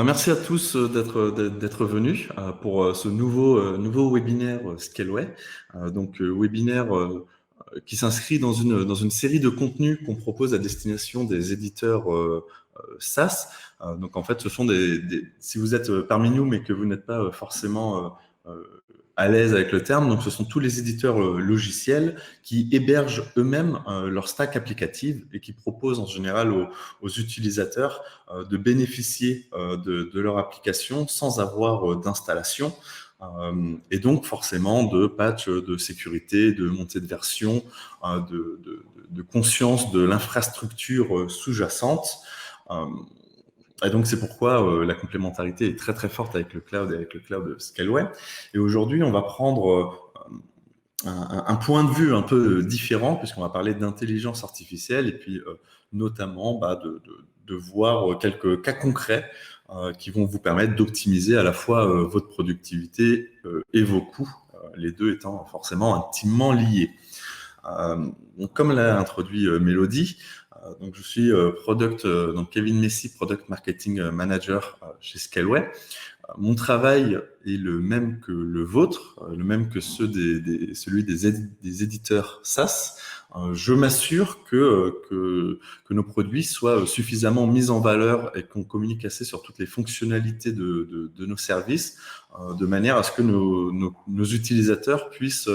Merci à tous d'être venus pour ce nouveau webinaire Scaleway. Webinaire qui s'inscrit dans une série de contenus qu'on propose à destination des éditeurs SaaS. Donc en fait, ce sont si vous êtes parmi nous mais que vous n'êtes pas forcément à l'aise avec le terme, donc ce sont tous les éditeurs logiciels qui hébergent eux-mêmes leur stack applicative et qui proposent en général aux utilisateurs de bénéficier de leur application sans avoir d'installation. Et donc forcément de patch de sécurité, de montée de version, de conscience de l'infrastructure sous-jacente. Et donc, c'est pourquoi la complémentarité est très, très forte avec le cloud et avec le cloud Scaleway. Et aujourd'hui, on va prendre un point de vue un peu différent, puisqu'on va parler d'intelligence artificielle et puis notamment de voir quelques cas concrets qui vont vous permettre d'optimiser à la fois votre productivité et vos coûts, les deux étant forcément intimement liés. Donc, comme l'a introduit Mélodie, donc je suis donc Kevin Messi, Product Marketing Manager chez Scaleway. Mon travail est le même que le vôtre, le même que celui des éditeurs SaaS. Je m'assure que nos produits soient suffisamment mis en valeur et qu'on communique assez sur toutes les fonctionnalités de nos services, de manière à ce que nos utilisateurs puissent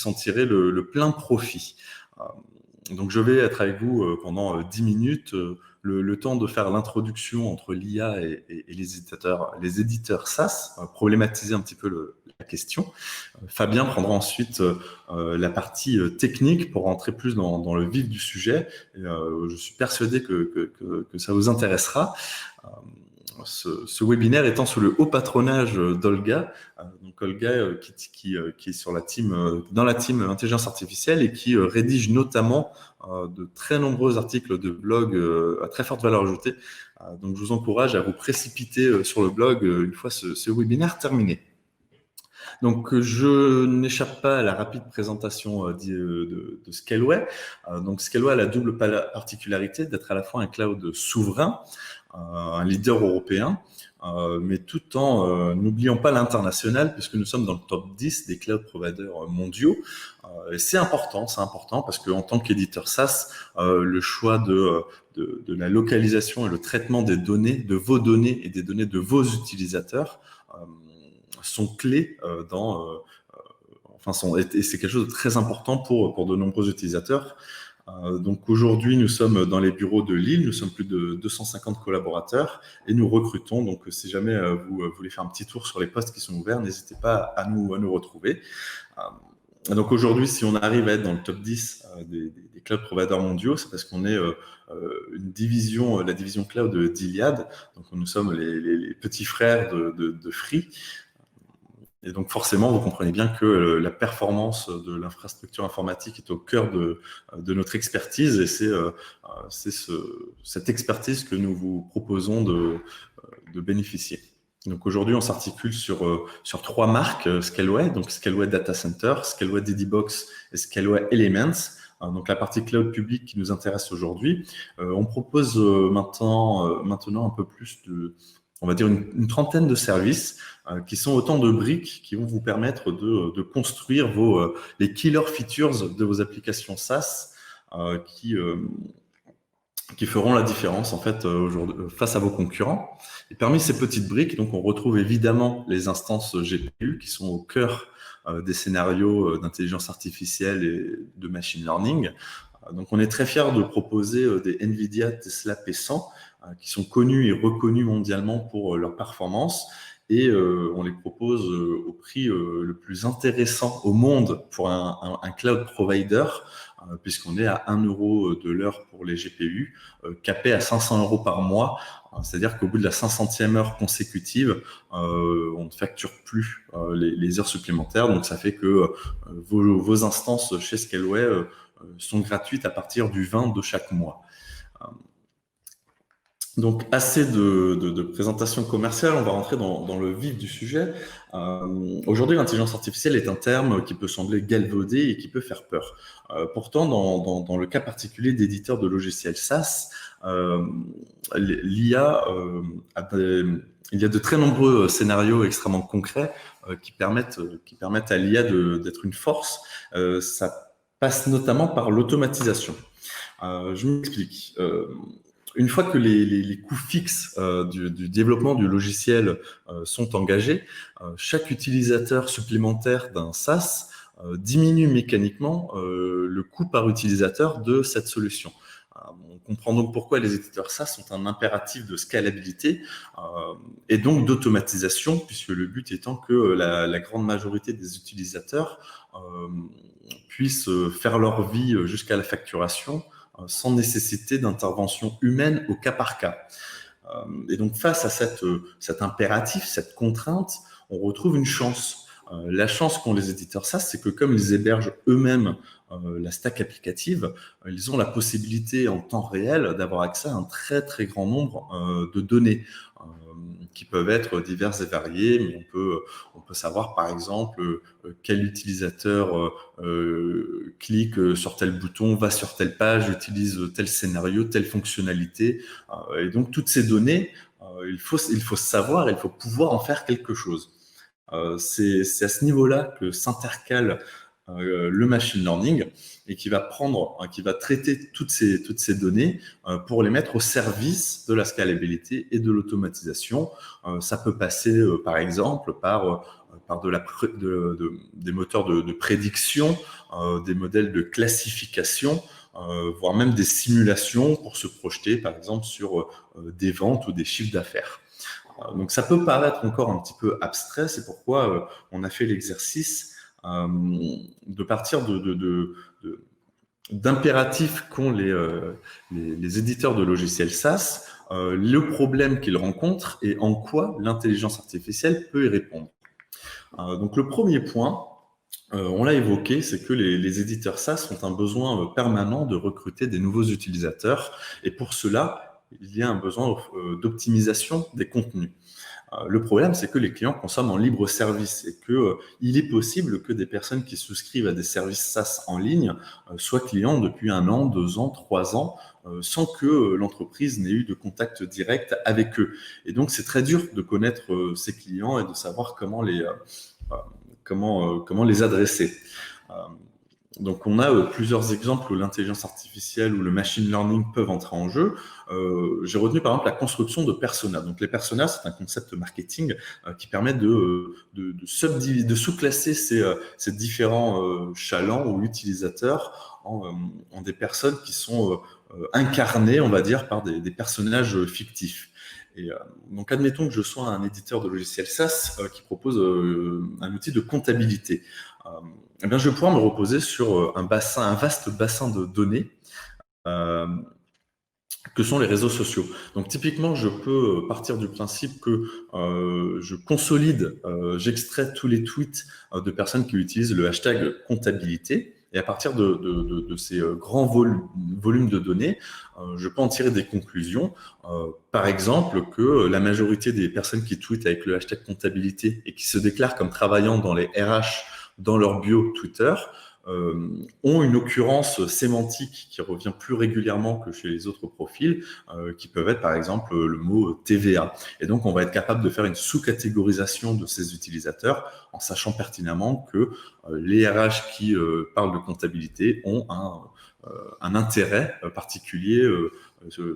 en tirer le plein profit. Donc, je vais être avec vous pendant 10 minutes, le temps de faire l'introduction entre l'IA et les éditeurs SaaS, problématiser un petit peu la question. Fabien prendra ensuite la partie technique pour rentrer plus dans le vif du sujet. Et, je suis persuadé que ça vous intéressera. Ce webinaire étant sous le haut patronage d'Olga, donc Olga qui est sur la team, dans la team intelligence artificielle et qui rédige notamment de très nombreux articles de blog à très forte valeur ajoutée. Donc je vous encourage à vous précipiter sur le blog une fois ce webinaire terminé. Donc, je n'échappe pas à la rapide présentation de Scaleway. Donc, Scaleway a la double particularité d'être à la fois un cloud souverain, un leader européen, mais tout en n'oubliant pas l'international, puisque nous sommes dans le top 10 des cloud providers mondiaux. Et c'est important parce qu'en tant qu'éditeur SaaS, le choix de la localisation et le traitement des données, de vos données et des données de vos utilisateurs, sont clés et c'est quelque chose de très important pour de nombreux utilisateurs. Donc aujourd'hui, nous sommes dans les bureaux de Lille, nous sommes plus de 250 collaborateurs et nous recrutons. Donc si jamais vous voulez faire un petit tour sur les postes qui sont ouverts, n'hésitez pas à nous retrouver. Donc aujourd'hui, si on arrive à être dans le top 10 des cloud providers mondiaux, c'est parce qu'on est une division, la division cloud d'Iliad. Donc nous sommes les petits frères de Free. Et donc forcément, vous comprenez bien que la performance de l'infrastructure informatique est au cœur de notre expertise et c'est cette expertise que nous vous proposons de bénéficier. Donc aujourd'hui, on s'articule sur 3 marques Scaleway, donc Scaleway Data Center, Scaleway DDBox et Scaleway Elements. Donc la partie cloud public qui nous intéresse aujourd'hui. On propose maintenant un peu plus on va dire une trentaine de services qui sont autant de briques qui vont vous permettre de construire les killer features de vos applications SaaS qui feront la différence en fait aujourd'hui face à vos concurrents. Et parmi ces petites briques, donc on retrouve évidemment les instances GPU qui sont au cœur des scénarios d'intelligence artificielle et de machine learning. Donc on est très fiers de proposer des NVIDIA Tesla P100 qui sont connus et reconnus mondialement pour leur performance. Et on les propose au prix le plus intéressant au monde pour un cloud provider, puisqu'on est à 1 euro de l'heure pour les GPU, capé à 500 euros par mois. C'est-à-dire qu'au bout de la 500e heure consécutive, on ne facture plus les heures supplémentaires. Donc ça fait que vos instances chez Scaleway sont gratuites à partir du 20 de chaque mois. Donc, assez de présentation commerciale, on va rentrer dans le vif du sujet. Aujourd'hui, l'intelligence artificielle est un terme qui peut sembler galvaudé et qui peut faire peur. Pourtant, dans le cas particulier d'éditeurs de logiciels SaaS, euh, l'IA, il y a de très nombreux scénarios extrêmement concrets qui permettent à l'IA d'être une force. Ça passe notamment par l'automatisation. Je m'explique. Une fois que les coûts fixes du développement du logiciel sont engagés, chaque utilisateur supplémentaire d'un SaaS diminue mécaniquement le coût par utilisateur de cette solution. On comprend donc pourquoi les éditeurs SaaS sont un impératif de scalabilité et donc d'automatisation, puisque le but étant que la grande majorité des utilisateurs puissent faire leur vie jusqu'à la facturation sans nécessité d'intervention humaine au cas par cas. Et donc face à cet impératif, cette contrainte, on retrouve une chance. La chance qu'ont les éditeurs SaaS, c'est que comme ils hébergent eux-mêmes la stack applicative, ils ont la possibilité en temps réel d'avoir accès à un très très grand nombre de données qui peuvent être diverses et variées, mais on peut savoir par exemple quel utilisateur clique sur tel bouton, va sur telle page, utilise tel scénario, telle fonctionnalité. Et donc toutes ces données, il faut savoir, il faut pouvoir en faire quelque chose. C'est à ce niveau-là que s'intercale le machine learning et qui va traiter toutes ces données pour les mettre au service de la scalabilité et de l'automatisation. Ça peut passer, par exemple, par des moteurs de prédiction, des modèles de classification, voire même des simulations pour se projeter, par exemple, sur des ventes ou des chiffres d'affaires. Donc ça peut paraître encore un petit peu abstrait, c'est pourquoi on a fait l'exercice de partir d'impératifs qu'ont les éditeurs de logiciels SaaS, le problème qu'ils rencontrent et en quoi l'intelligence artificielle peut y répondre. Donc le premier point, on l'a évoqué, c'est que les éditeurs SaaS ont un besoin permanent de recruter des nouveaux utilisateurs et pour cela, il y a un besoin d'optimisation des contenus. Le problème, c'est que les clients consomment en libre service et que il est possible que des personnes qui souscrivent à des services SaaS en ligne soient clients depuis 1 an, 2 ans, 3 ans, sans que l'entreprise n'ait eu de contact direct avec eux. Et donc, c'est très dur de connaître ces clients et de savoir comment les adresser. Euh, donc, on a plusieurs exemples où l'intelligence artificielle ou le machine learning peuvent entrer en jeu. J'ai retenu par exemple la construction de personas. Donc, les personas, c'est un concept marketing qui permet de sous-classer ces différents chalands ou utilisateurs en des personnes qui sont incarnées, on va dire, par des personnages fictifs. Et donc, admettons que je sois un éditeur de logiciels SaaS qui propose un outil de comptabilité. Euh, eh bien, je vais pouvoir me reposer sur un vaste bassin de données euh, que sont les réseaux sociaux. Donc, typiquement, je peux partir du principe que je consolide, j'extrais tous les tweets de personnes qui utilisent le hashtag comptabilité. Et à partir de ces grands volumes de données, je peux en tirer des conclusions. Par exemple, que la majorité des personnes qui tweetent avec le hashtag comptabilité et qui se déclarent comme travaillant dans les RH dans leur bio Twitter ont une occurrence sémantique qui revient plus régulièrement que chez les autres profils, qui peuvent être par exemple le mot TVA. Et donc, on va être capable de faire une sous-catégorisation de ces utilisateurs en sachant pertinemment que les RH qui parlent de comptabilité ont un intérêt particulier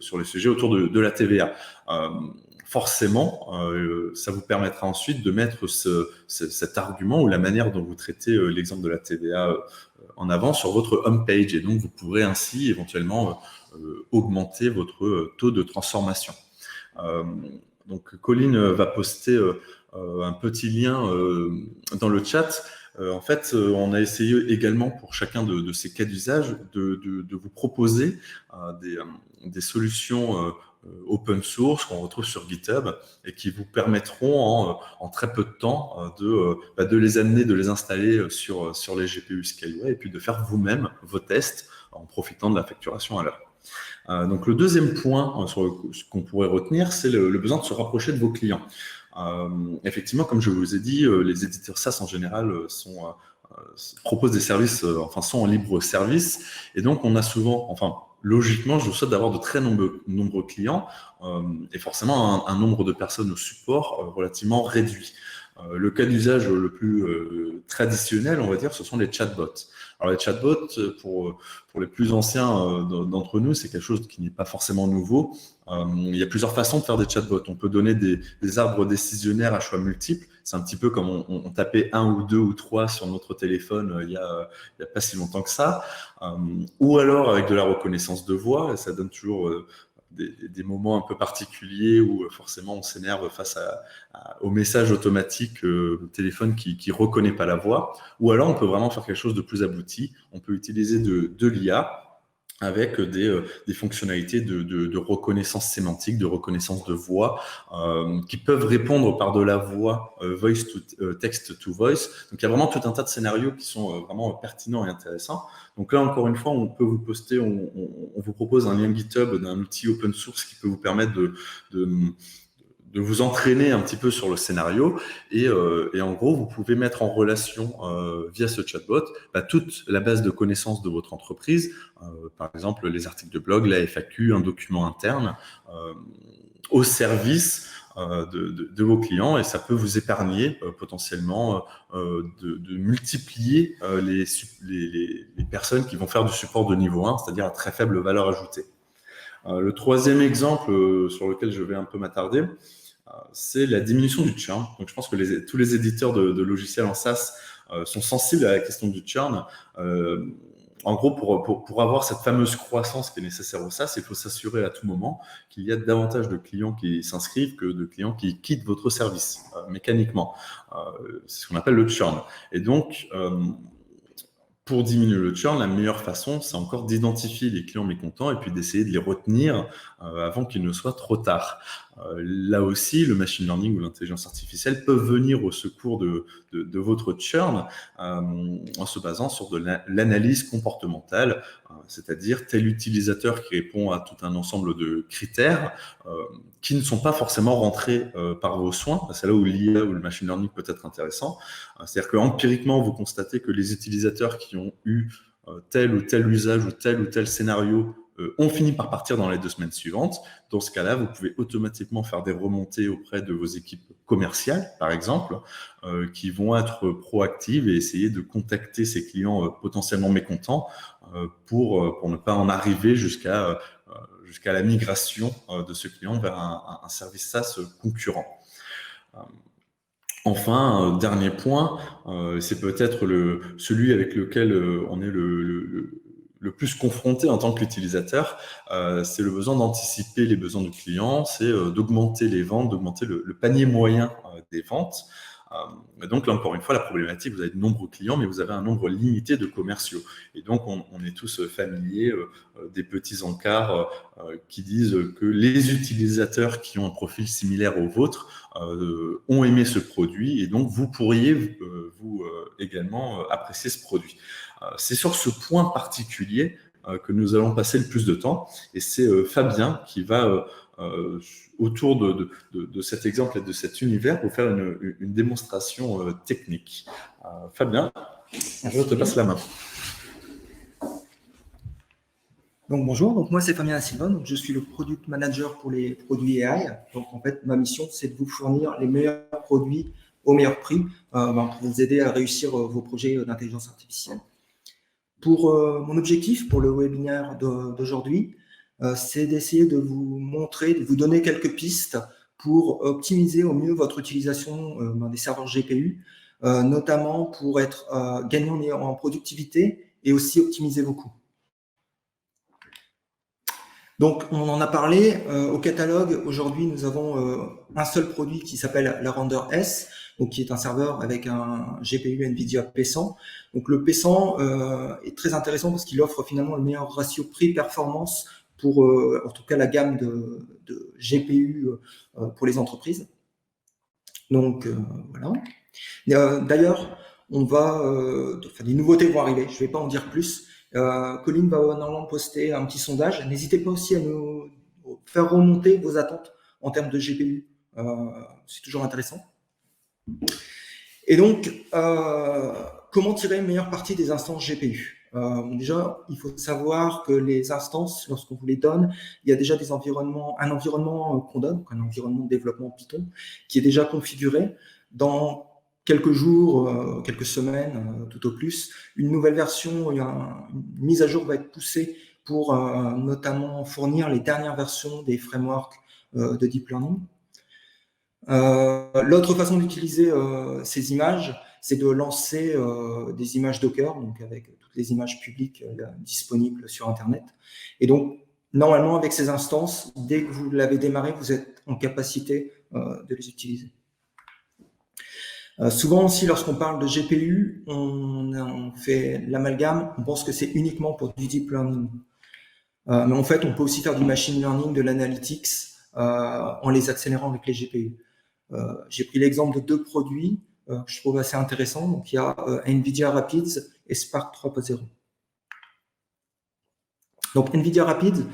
sur les sujets autour de la TVA. Forcément, ça vous permettra ensuite de mettre cet argument ou la manière dont vous traitez l'exemple de la TVA en avant sur votre home page. Et donc, vous pourrez ainsi éventuellement augmenter votre taux de transformation. Donc, Colline va poster un petit lien dans le chat. En fait, on a essayé également pour chacun de ces cas d'usage de vous proposer des solutions open source qu'on retrouve sur GitHub et qui vous permettront en très peu de temps de les amener, de les installer sur les GPU Scaleway et puis de faire vous-même vos tests en profitant de la facturation à l'heure. Donc le deuxième point ce qu'on pourrait retenir, c'est le besoin de se rapprocher de vos clients. Effectivement, comme je vous ai dit, les éditeurs SaaS en général proposent des services, sont en libre service, et donc on a souvent, logiquement, je vous souhaite d'avoir de très nombreux clients et forcément un nombre de personnes au support relativement réduit. Le cas d'usage le plus traditionnel, on va dire, ce sont les chatbots. Alors les chatbots, pour les plus anciens d'entre nous, c'est quelque chose qui n'est pas forcément nouveau. Il y a plusieurs façons de faire des chatbots. On peut donner des arbres décisionnaires à choix multiples. C'est un petit peu comme on tapait 1 ou 2 ou 3 sur notre téléphone il y a pas si longtemps que ça. Ou alors avec de la reconnaissance de voix, ça donne toujours des moments un peu particuliers où forcément on s'énerve face au message automatique téléphone qui reconnaît pas la voix. Ou alors on peut vraiment faire quelque chose de plus abouti. On peut utiliser de l'IA avec des fonctionnalités de reconnaissance sémantique, de reconnaissance de voix, qui peuvent répondre par de la voix voice to text to voice. Donc il y a vraiment tout un tas de scénarios qui sont vraiment pertinents et intéressants. Donc là, encore une fois, on peut vous poster, on vous propose un lien GitHub d'un outil open source qui peut vous permettre de vous entraîner un petit peu sur le scénario et en gros, vous pouvez mettre en relation via ce chatbot toute la base de connaissances de votre entreprise, par exemple les articles de blog, la FAQ, un document interne, au service de vos clients, et ça peut vous épargner potentiellement de multiplier les personnes qui vont faire du support de niveau 1, c'est-à-dire à très faible valeur ajoutée. Le troisième exemple sur lequel je vais un peu m'attarder, c'est la diminution du churn. Donc, je pense que tous les éditeurs de logiciels en SaaS sont sensibles à la question du churn. En gros, pour avoir cette fameuse croissance qui est nécessaire au SaaS, il faut s'assurer à tout moment qu'il y a davantage de clients qui s'inscrivent que de clients qui quittent votre service mécaniquement. C'est ce qu'on appelle le churn. Et donc, pour diminuer le churn, la meilleure façon, c'est encore d'identifier les clients mécontents et puis d'essayer de les retenir avant qu'il ne soit trop tard. Là aussi, le machine learning ou l'intelligence artificielle peuvent venir au secours de votre churn en se basant sur de l'analyse comportementale, c'est-à-dire tel utilisateur qui répond à tout un ensemble de critères qui ne sont pas forcément rentrés par vos soins. C'est là où l'IA ou le machine learning peut être intéressant. C'est-à-dire qu'empiriquement, vous constatez que les utilisateurs qui ont eu tel ou tel usage ou tel scénario ont fini par partir dans les 2 semaines suivantes. Dans ce cas-là, vous pouvez automatiquement faire des remontées auprès de vos équipes commerciales, par exemple, qui vont être proactives et essayer de contacter ces clients potentiellement mécontents pour ne pas en arriver jusqu'à la migration de ce client vers un service SaaS concurrent. Enfin, dernier point, c'est peut-être celui avec lequel on est le plus confronté en tant qu'utilisateur, c'est le besoin d'anticiper les besoins du client, c'est d'augmenter les ventes, d'augmenter le panier moyen des ventes. Donc là, encore une fois, la problématique, vous avez de nombreux clients, mais vous avez un nombre limité de commerciaux. Et donc, on est tous familiers des petits encarts qui disent que les utilisateurs qui ont un profil similaire au vôtre ont aimé ce produit, et donc vous pourriez également apprécier ce produit. C'est sur ce point particulier que nous allons passer le plus de temps, et c'est Fabien qui va autour de cet exemple et de cet univers vous faire une démonstration technique. Fabien, je te passe la main. Donc bonjour, donc moi c'est Fabien Silva, donc je suis le product manager pour les produits AI. Donc en fait ma mission c'est de vous fournir les meilleurs produits au meilleur prix pour vous aider à réussir vos projets d'intelligence artificielle. Pour mon objectif pour le webinaire d'aujourd'hui, c'est d'essayer de vous montrer, de vous donner quelques pistes pour optimiser au mieux votre utilisation des serveurs GPU, notamment pour être gagnant en productivité et aussi optimiser vos coûts. Donc, on en a parlé. Au catalogue, aujourd'hui, nous avons un seul produit qui s'appelle la Render S, donc qui est un serveur avec un GPU NVIDIA P100. Donc, le P100 est très intéressant parce qu'il offre finalement le meilleur ratio prix-performance pour, en tout cas, la gamme de GPU pour les entreprises. Donc, voilà. D'ailleurs, des nouveautés vont arriver. Je ne vais pas en dire plus. Colline va normalement poster un petit sondage. N'hésitez pas aussi à nous faire remonter vos attentes en termes de GPU. C'est toujours intéressant. Et donc, comment tirer une meilleure partie des instances GPU? Déjà, il faut savoir que les instances, lorsqu'on vous les donne, il y a déjà un environnement qu'on donne, un environnement de développement Python, qui est déjà configuré. Dans quelques jours, quelques semaines, tout au plus, une nouvelle version, une mise à jour va être poussée pour notamment fournir les dernières versions des frameworks de deep learning. L'autre façon d'utiliser ces images, c'est de lancer des images Docker, donc avec toutes les images publiques disponibles sur Internet. Et donc, normalement, avec ces instances, dès que vous l'avez démarré, vous êtes en capacité de les utiliser. Souvent aussi, lorsqu'on parle de GPU, on fait l'amalgame, on pense que c'est uniquement pour du deep learning. Mais en fait, on peut aussi faire du machine learning, de l'analytics, en les accélérant avec les GPU. J'ai pris l'exemple de deux produits que je trouve assez intéressants. Donc, il y a NVIDIA Rapids et Spark 3.0. Donc, NVIDIA Rapids,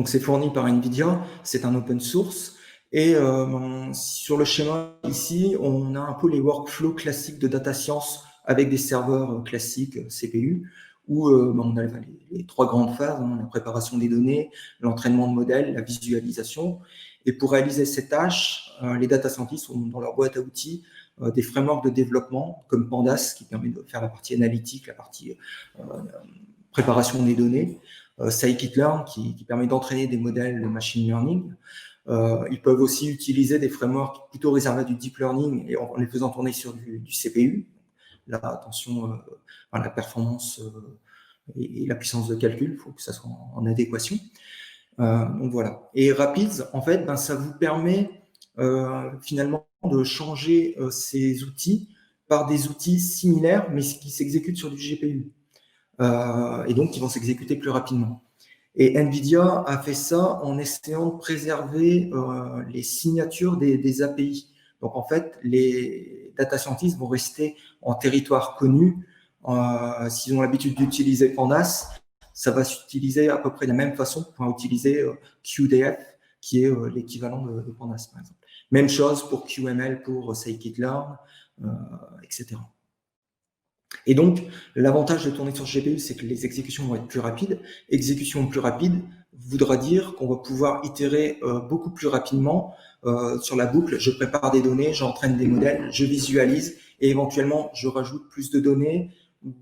c'est fourni par NVIDIA, c'est un open source. Et sur le schéma ici, on a un peu les workflows classiques de data science avec des serveurs classiques CPU, où on a les trois grandes phases, la préparation des données, l'entraînement de modèles, la visualisation. Et pour réaliser ces tâches, les data scientists ont dans leur boîte à outils des frameworks de développement comme Pandas, qui permet de faire la partie analytique, la partie préparation des données, Scikit-learn, qui permet d'entraîner des modèles de machine learning. Ils peuvent aussi utiliser des frameworks plutôt réservés à du deep learning et en les faisant tourner sur du CPU. Là, attention à la performance et la puissance de calcul, il faut que ça soit en adéquation. Donc voilà. Et Rapids, en fait, ça vous permet finalement de changer ces outils par des outils similaires, mais qui s'exécutent sur du GPU. Et donc, qui vont s'exécuter plus rapidement. Et NVIDIA a fait ça en essayant de préserver les signatures des API. Donc, en fait, les data scientists vont rester en territoire connu. S'ils ont l'habitude d'utiliser Pandas, ça va s'utiliser à peu près de la même façon pour utiliser QDF, qui est l'équivalent de Pandas, par exemple. Même chose pour QML, pour Scikit-learn, etc. Et donc, l'avantage de tourner sur GPU, c'est que les exécutions vont être plus rapides. Exécution plus rapide voudra dire qu'on va pouvoir itérer beaucoup plus rapidement sur la boucle. Je prépare des données, j'entraîne des modèles, je visualise et éventuellement, je rajoute plus de données,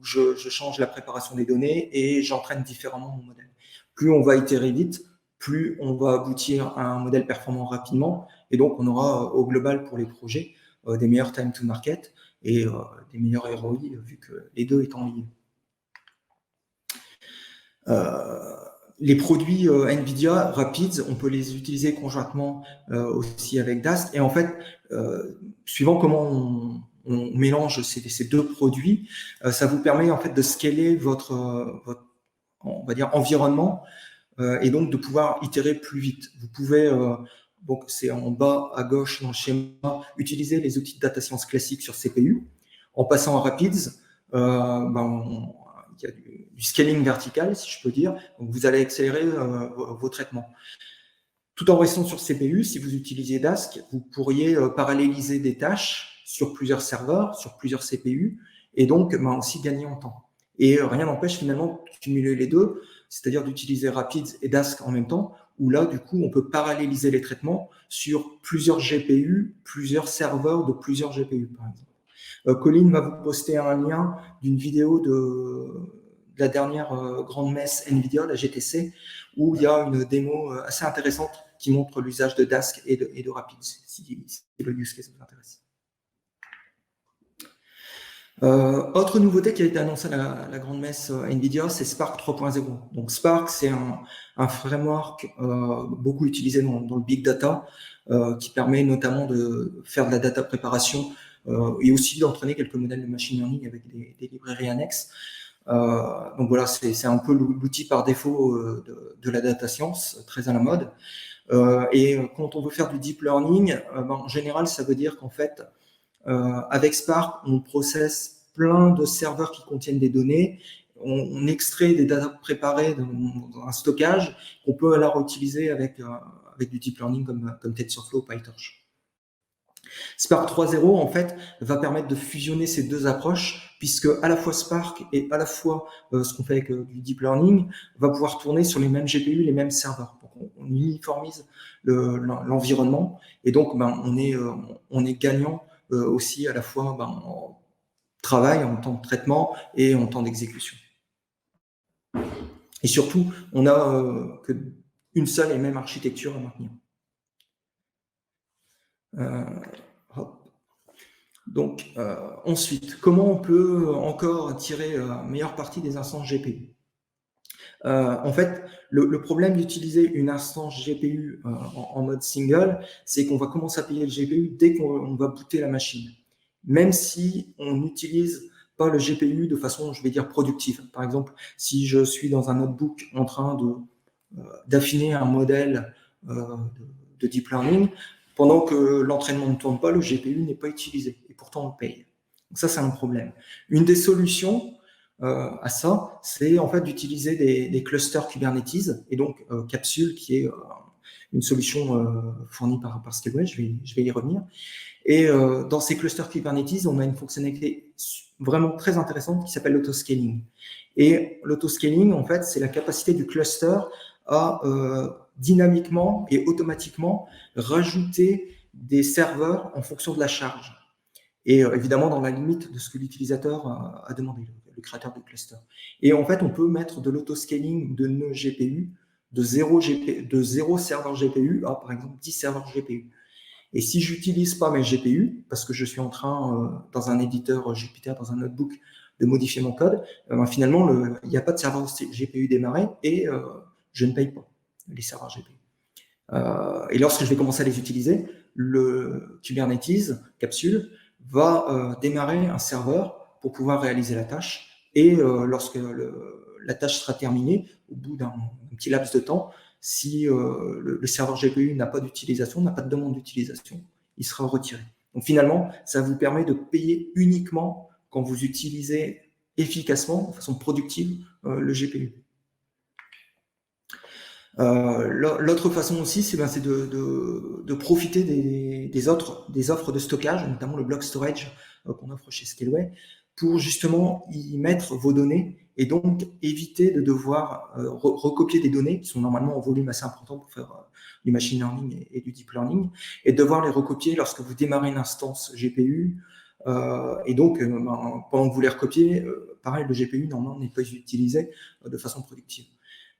je change la préparation des données et j'entraîne différemment mon modèle. Plus on va itérer vite, plus on va aboutir à un modèle performant rapidement. Et donc, on aura au global pour les projets des meilleurs time to market et des meilleurs ROI, vu que les deux étant liés. Les produits NVIDIA Rapids, on peut les utiliser conjointement aussi avec Dask. Et en fait, suivant comment on mélange ces deux produits, ça vous permet en fait de scaler votre on va dire, environnement et donc de pouvoir itérer plus vite. Vous pouvez donc c'est en bas à gauche dans le schéma, utiliser les outils de data science classiques sur CPU. En passant à Rapids, il y a du scaling vertical, si je peux dire. Donc vous allez accélérer vos traitements. Tout en restant sur CPU, si vous utilisez Dask, vous pourriez paralléliser des tâches sur plusieurs serveurs, sur plusieurs CPU, et donc aussi gagner en temps. Et rien n'empêche finalement de cumuler les deux, c'est-à-dire d'utiliser Rapids et Dask en même temps, où là, du coup, on peut paralléliser les traitements sur plusieurs GPU, plusieurs serveurs de plusieurs GPU, par exemple. Colline va vous poster un lien d'une vidéo de la dernière grande messe NVIDIA, la GTC, où il y a une démo assez intéressante qui montre l'usage de Dask et de Rapids, si le use case vous intéresse. Autre nouveauté qui a été annoncée à la grande messe NVIDIA, c'est Spark 3.0. Donc Spark, c'est un framework beaucoup utilisé dans le big data, qui permet notamment de faire de la data préparation et aussi d'entraîner quelques modèles de machine learning avec des librairies annexes. Donc voilà, c'est un peu l'outil par défaut de la data science, très à la mode. Et quand on veut faire du deep learning, en général, ça veut dire qu'en fait, avec Spark, on processe plein de serveurs qui contiennent des données. on extrait des data préparées dans un stockage qu'on peut alors utiliser avec du deep learning comme TensorFlow ou PyTorch. Spark 3.0, en fait, va permettre de fusionner ces deux approches, puisque à la fois Spark et à la fois ce qu'on fait avec du deep learning va pouvoir tourner sur les mêmes GPU, les mêmes serveurs. Donc, on uniformise l'environnement, et donc on est gagnant aussi à la fois en travail, en temps de traitement et en temps d'exécution. Et surtout, on n'a qu'une seule et même architecture à maintenir. Donc, ensuite, comment on peut encore tirer meilleure partie des instances GPU? En fait, le problème d'utiliser une instance GPU en mode single, c'est qu'on va commencer à payer le GPU dès qu'on va booter la machine, même si on n'utilise pas le GPU de façon, je vais dire, productive. Par exemple, si je suis dans un notebook en train d'affiner un modèle de deep learning, pendant que l'entraînement ne tourne pas, le GPU n'est pas utilisé, et pourtant on le paye. Donc ça, c'est un problème. Une des solutions à ça, c'est en fait d'utiliser des clusters Kubernetes, et donc Capsule, qui est une solution fournie par Scaleway, je vais y revenir. Et dans ces clusters Kubernetes, on a une fonctionnalité vraiment très intéressante qui s'appelle l'autoscaling. Et l'autoscaling, en fait, c'est la capacité du cluster à dynamiquement et automatiquement rajouter des serveurs en fonction de la charge. Et évidemment, dans la limite de ce que l'utilisateur a demandé, le créateur du cluster. Et en fait, on peut mettre de l'autoscaling de nos GPU, de 0 serveur GPU à, par exemple, 10 serveurs GPU. Et si je n'utilise pas mes GPU, parce que je suis en train, dans un éditeur Jupyter, dans un notebook, de modifier mon code, finalement, il n'y a pas de serveur GPU démarré et je ne paye pas les serveurs GPU. Et lorsque je vais commencer à les utiliser, le Kubernetes Capsule va démarrer un serveur pour pouvoir réaliser la tâche. Et lorsque la tâche sera terminée, au bout d'un petit laps de temps, si le serveur GPU n'a pas d'utilisation, n'a pas de demande d'utilisation, il sera retiré. Donc finalement, ça vous permet de payer uniquement quand vous utilisez efficacement, de façon productive, le GPU. L'autre façon aussi, c'est de profiter des offres de stockage, notamment le block storage qu'on offre chez Scaleway, pour justement y mettre vos données et donc éviter de devoir recopier des données qui sont normalement en volume assez important pour faire du machine learning et du deep learning, et devoir les recopier lorsque vous démarrez une instance GPU. Et donc, pendant que vous les recopiez, pareil, le GPU normalement n'est pas utilisé de façon productive.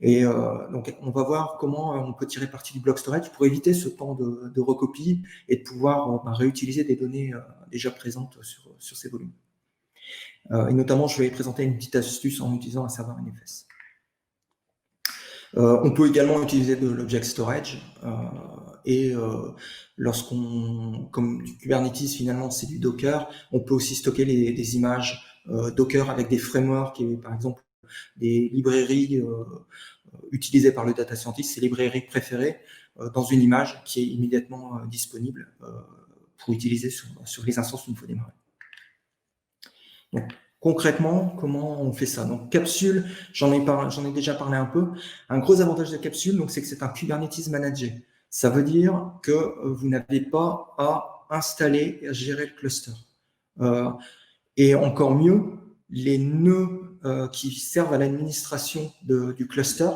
Et donc, on va voir comment on peut tirer parti du block storage pour éviter ce temps de recopie et de pouvoir réutiliser des données déjà présentes sur ces volumes. Et notamment, je vais présenter une petite astuce en utilisant un serveur NFS. On peut également utiliser de l'object storage et comme du Kubernetes finalement c'est du Docker, on peut aussi stocker des images Docker avec des frameworks et par exemple des librairies utilisées par le data scientist, ces librairies préférées dans une image qui est immédiatement disponible pour utiliser sur les instances qu'il faut démarrer. Donc, concrètement, comment on fait ça? Donc, Capsule, j'en ai déjà parlé un peu. Un gros avantage de Capsule, donc, c'est que c'est un Kubernetes managé. Ça veut dire que vous n'avez pas à installer et à gérer le cluster. Et encore mieux, les nœuds qui servent à l'administration du cluster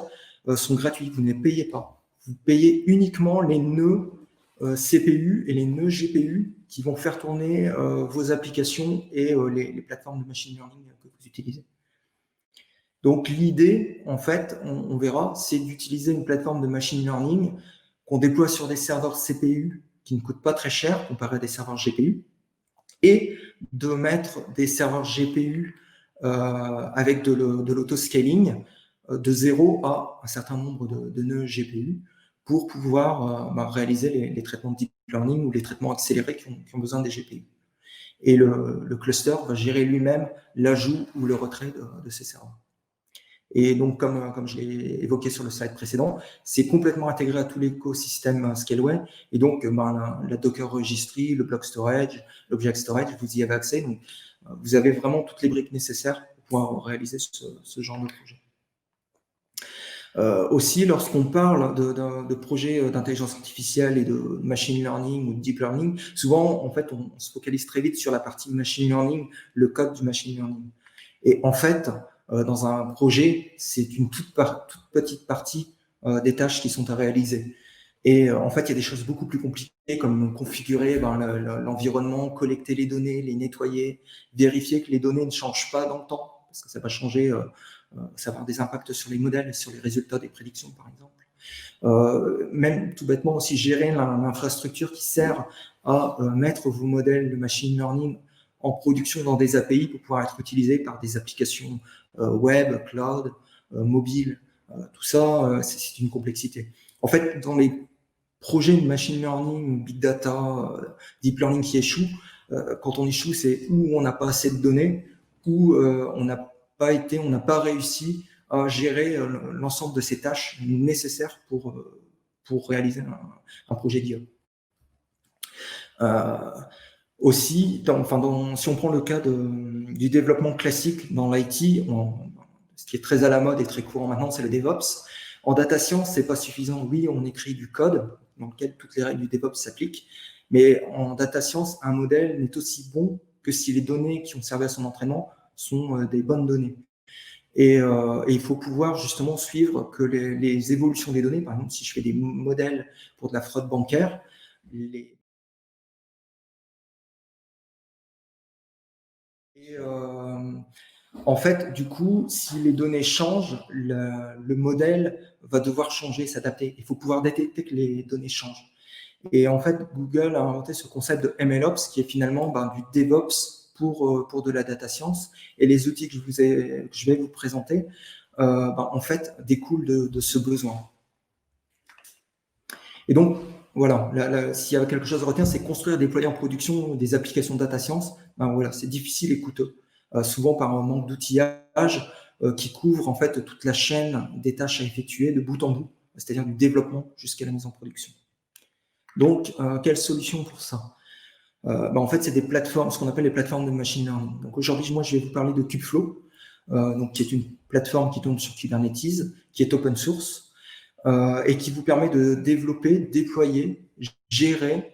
sont gratuits. Vous ne les payez pas. Vous payez uniquement les nœuds CPU et les nœuds GPU qui vont faire tourner vos applications et les plateformes de machine learning que vous utilisez. Donc l'idée, en fait, on verra, c'est d'utiliser une plateforme de machine learning qu'on déploie sur des serveurs CPU qui ne coûtent pas très cher comparé à des serveurs GPU, et de mettre des serveurs GPU avec de l'autoscaling de 0 à un certain nombre de nœuds GPU pour pouvoir réaliser les traitements de deep learning ou les traitements accélérés qui ont besoin des GPU. Et le cluster va gérer lui-même l'ajout ou le retrait de ces serveurs. Et donc, comme je l'ai évoqué sur le slide précédent, c'est complètement intégré à tout l'écosystème Scaleway. Et donc, la Docker Registry, le block storage, l'object storage, vous y avez accès. Donc, vous avez vraiment toutes les briques nécessaires pour pouvoir réaliser ce genre de projet. Aussi, lorsqu'on parle de projets d'intelligence artificielle et de machine learning ou de deep learning, souvent, en fait, on se focalise très vite sur la partie machine learning, le code du machine learning. Et en fait, dans un projet, c'est une toute petite partie des tâches qui sont à réaliser. Et en fait, il y a des choses beaucoup plus compliquées comme configurer l'environnement, collecter les données, les nettoyer, vérifier que les données ne changent pas dans le temps, parce que ça va changer, ça va avoir des impacts sur les modèles, sur les résultats des prédictions, par exemple. Même tout bêtement aussi gérer l'infrastructure qui sert à mettre vos modèles de machine learning en production dans des API pour pouvoir être utilisés par des applications web, cloud, mobile. Tout ça, c'est une complexité. En fait, dans les projets de machine learning, big data, deep learning qui échouent, quand on échoue, c'est où on n'a pas assez de données, où on n'a pas réussi à gérer l'ensemble de ces tâches nécessaires pour réaliser un projet d'IA. Aussi, si on prend le cas du développement classique dans l'IT, ce qui est très à la mode et très courant maintenant, c'est le DevOps. En data science, c'est pas suffisant. Oui, on écrit du code dans lequel toutes les règles du DevOps s'appliquent, mais en data science, un modèle n'est aussi bon que si les données qui ont servi à son entraînement sont des bonnes données. Et il faut pouvoir justement suivre que les évolutions des données, par exemple, si je fais des modèles pour de la fraude bancaire, en fait, du coup, si les données changent, le modèle va devoir changer, s'adapter. Il faut pouvoir détecter que les données changent. Et en fait, Google a inventé ce concept de MLOps, qui est finalement du DevOps pour de la data science. Et les outils que je vais vous présenter, en fait, découlent de ce besoin. Et donc, voilà, s'il y a quelque chose à retenir, c'est construire, déployer en production des applications de data science. Voilà, c'est difficile et coûteux, souvent par un manque d'outillage qui couvre en fait toute la chaîne des tâches à effectuer de bout en bout, c'est-à-dire du développement jusqu'à la mise en production. Donc, quelle solution pour ça? En fait, c'est des plateformes, ce qu'on appelle les plateformes de machine learning. Donc aujourd'hui, moi, je vais vous parler de Kubeflow, qui est une plateforme qui tourne sur Kubernetes, qui est open source, et qui vous permet de développer, déployer, gérer,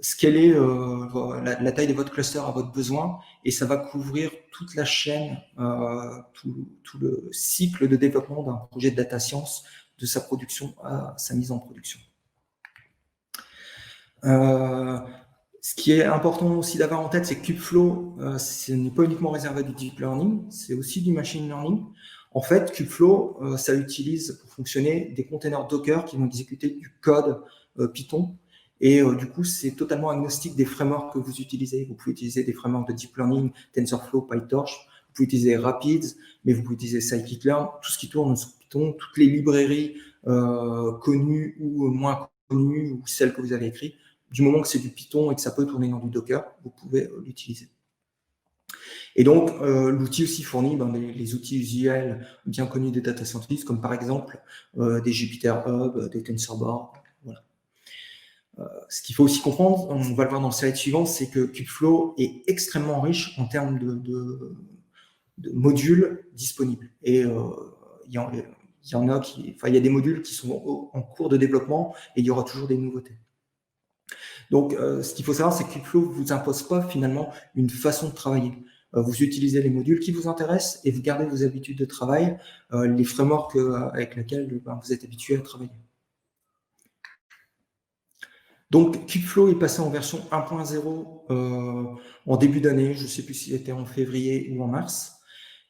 scaler la taille de votre cluster à votre besoin, et ça va couvrir toute la chaîne, tout le cycle de développement d'un projet de data science, de sa production à sa mise en production. Ce qui est important aussi d'avoir en tête, c'est que Kubeflow, ce n'est pas uniquement réservé à du deep learning, c'est aussi du machine learning. En fait, Kubeflow, ça utilise pour fonctionner des containers Docker qui vont exécuter du code Python. Et du coup, c'est totalement agnostique des frameworks que vous utilisez. Vous pouvez utiliser des frameworks de deep learning, TensorFlow, PyTorch. Vous pouvez utiliser Rapids, mais vous pouvez utiliser Scikit-learn. Tout ce qui tourne sur Python, toutes les librairies connues ou moins connues, ou celles que vous avez écrites, du moment que c'est du Python et que ça peut tourner dans du Docker, vous pouvez l'utiliser. Et donc, l'outil aussi fournit les outils usuels bien connus des data scientists, comme par exemple des Jupyter Hub, des TensorBoard. Voilà. Ce qu'il faut aussi comprendre, on va le voir dans le slide suivant, c'est que Kubeflow est extrêmement riche en termes de modules disponibles. Et il y a des modules qui sont en cours de développement et il y aura toujours des nouveautés. Donc, ce qu'il faut savoir, c'est que Kubeflow ne vous impose pas finalement une façon de travailler. Vous utilisez les modules qui vous intéressent et vous gardez vos habitudes de travail, les frameworks avec lesquels vous êtes habitué à travailler. Donc, Kubeflow est passé en version 1.0 en début d'année, je ne sais plus s'il était en février ou en mars.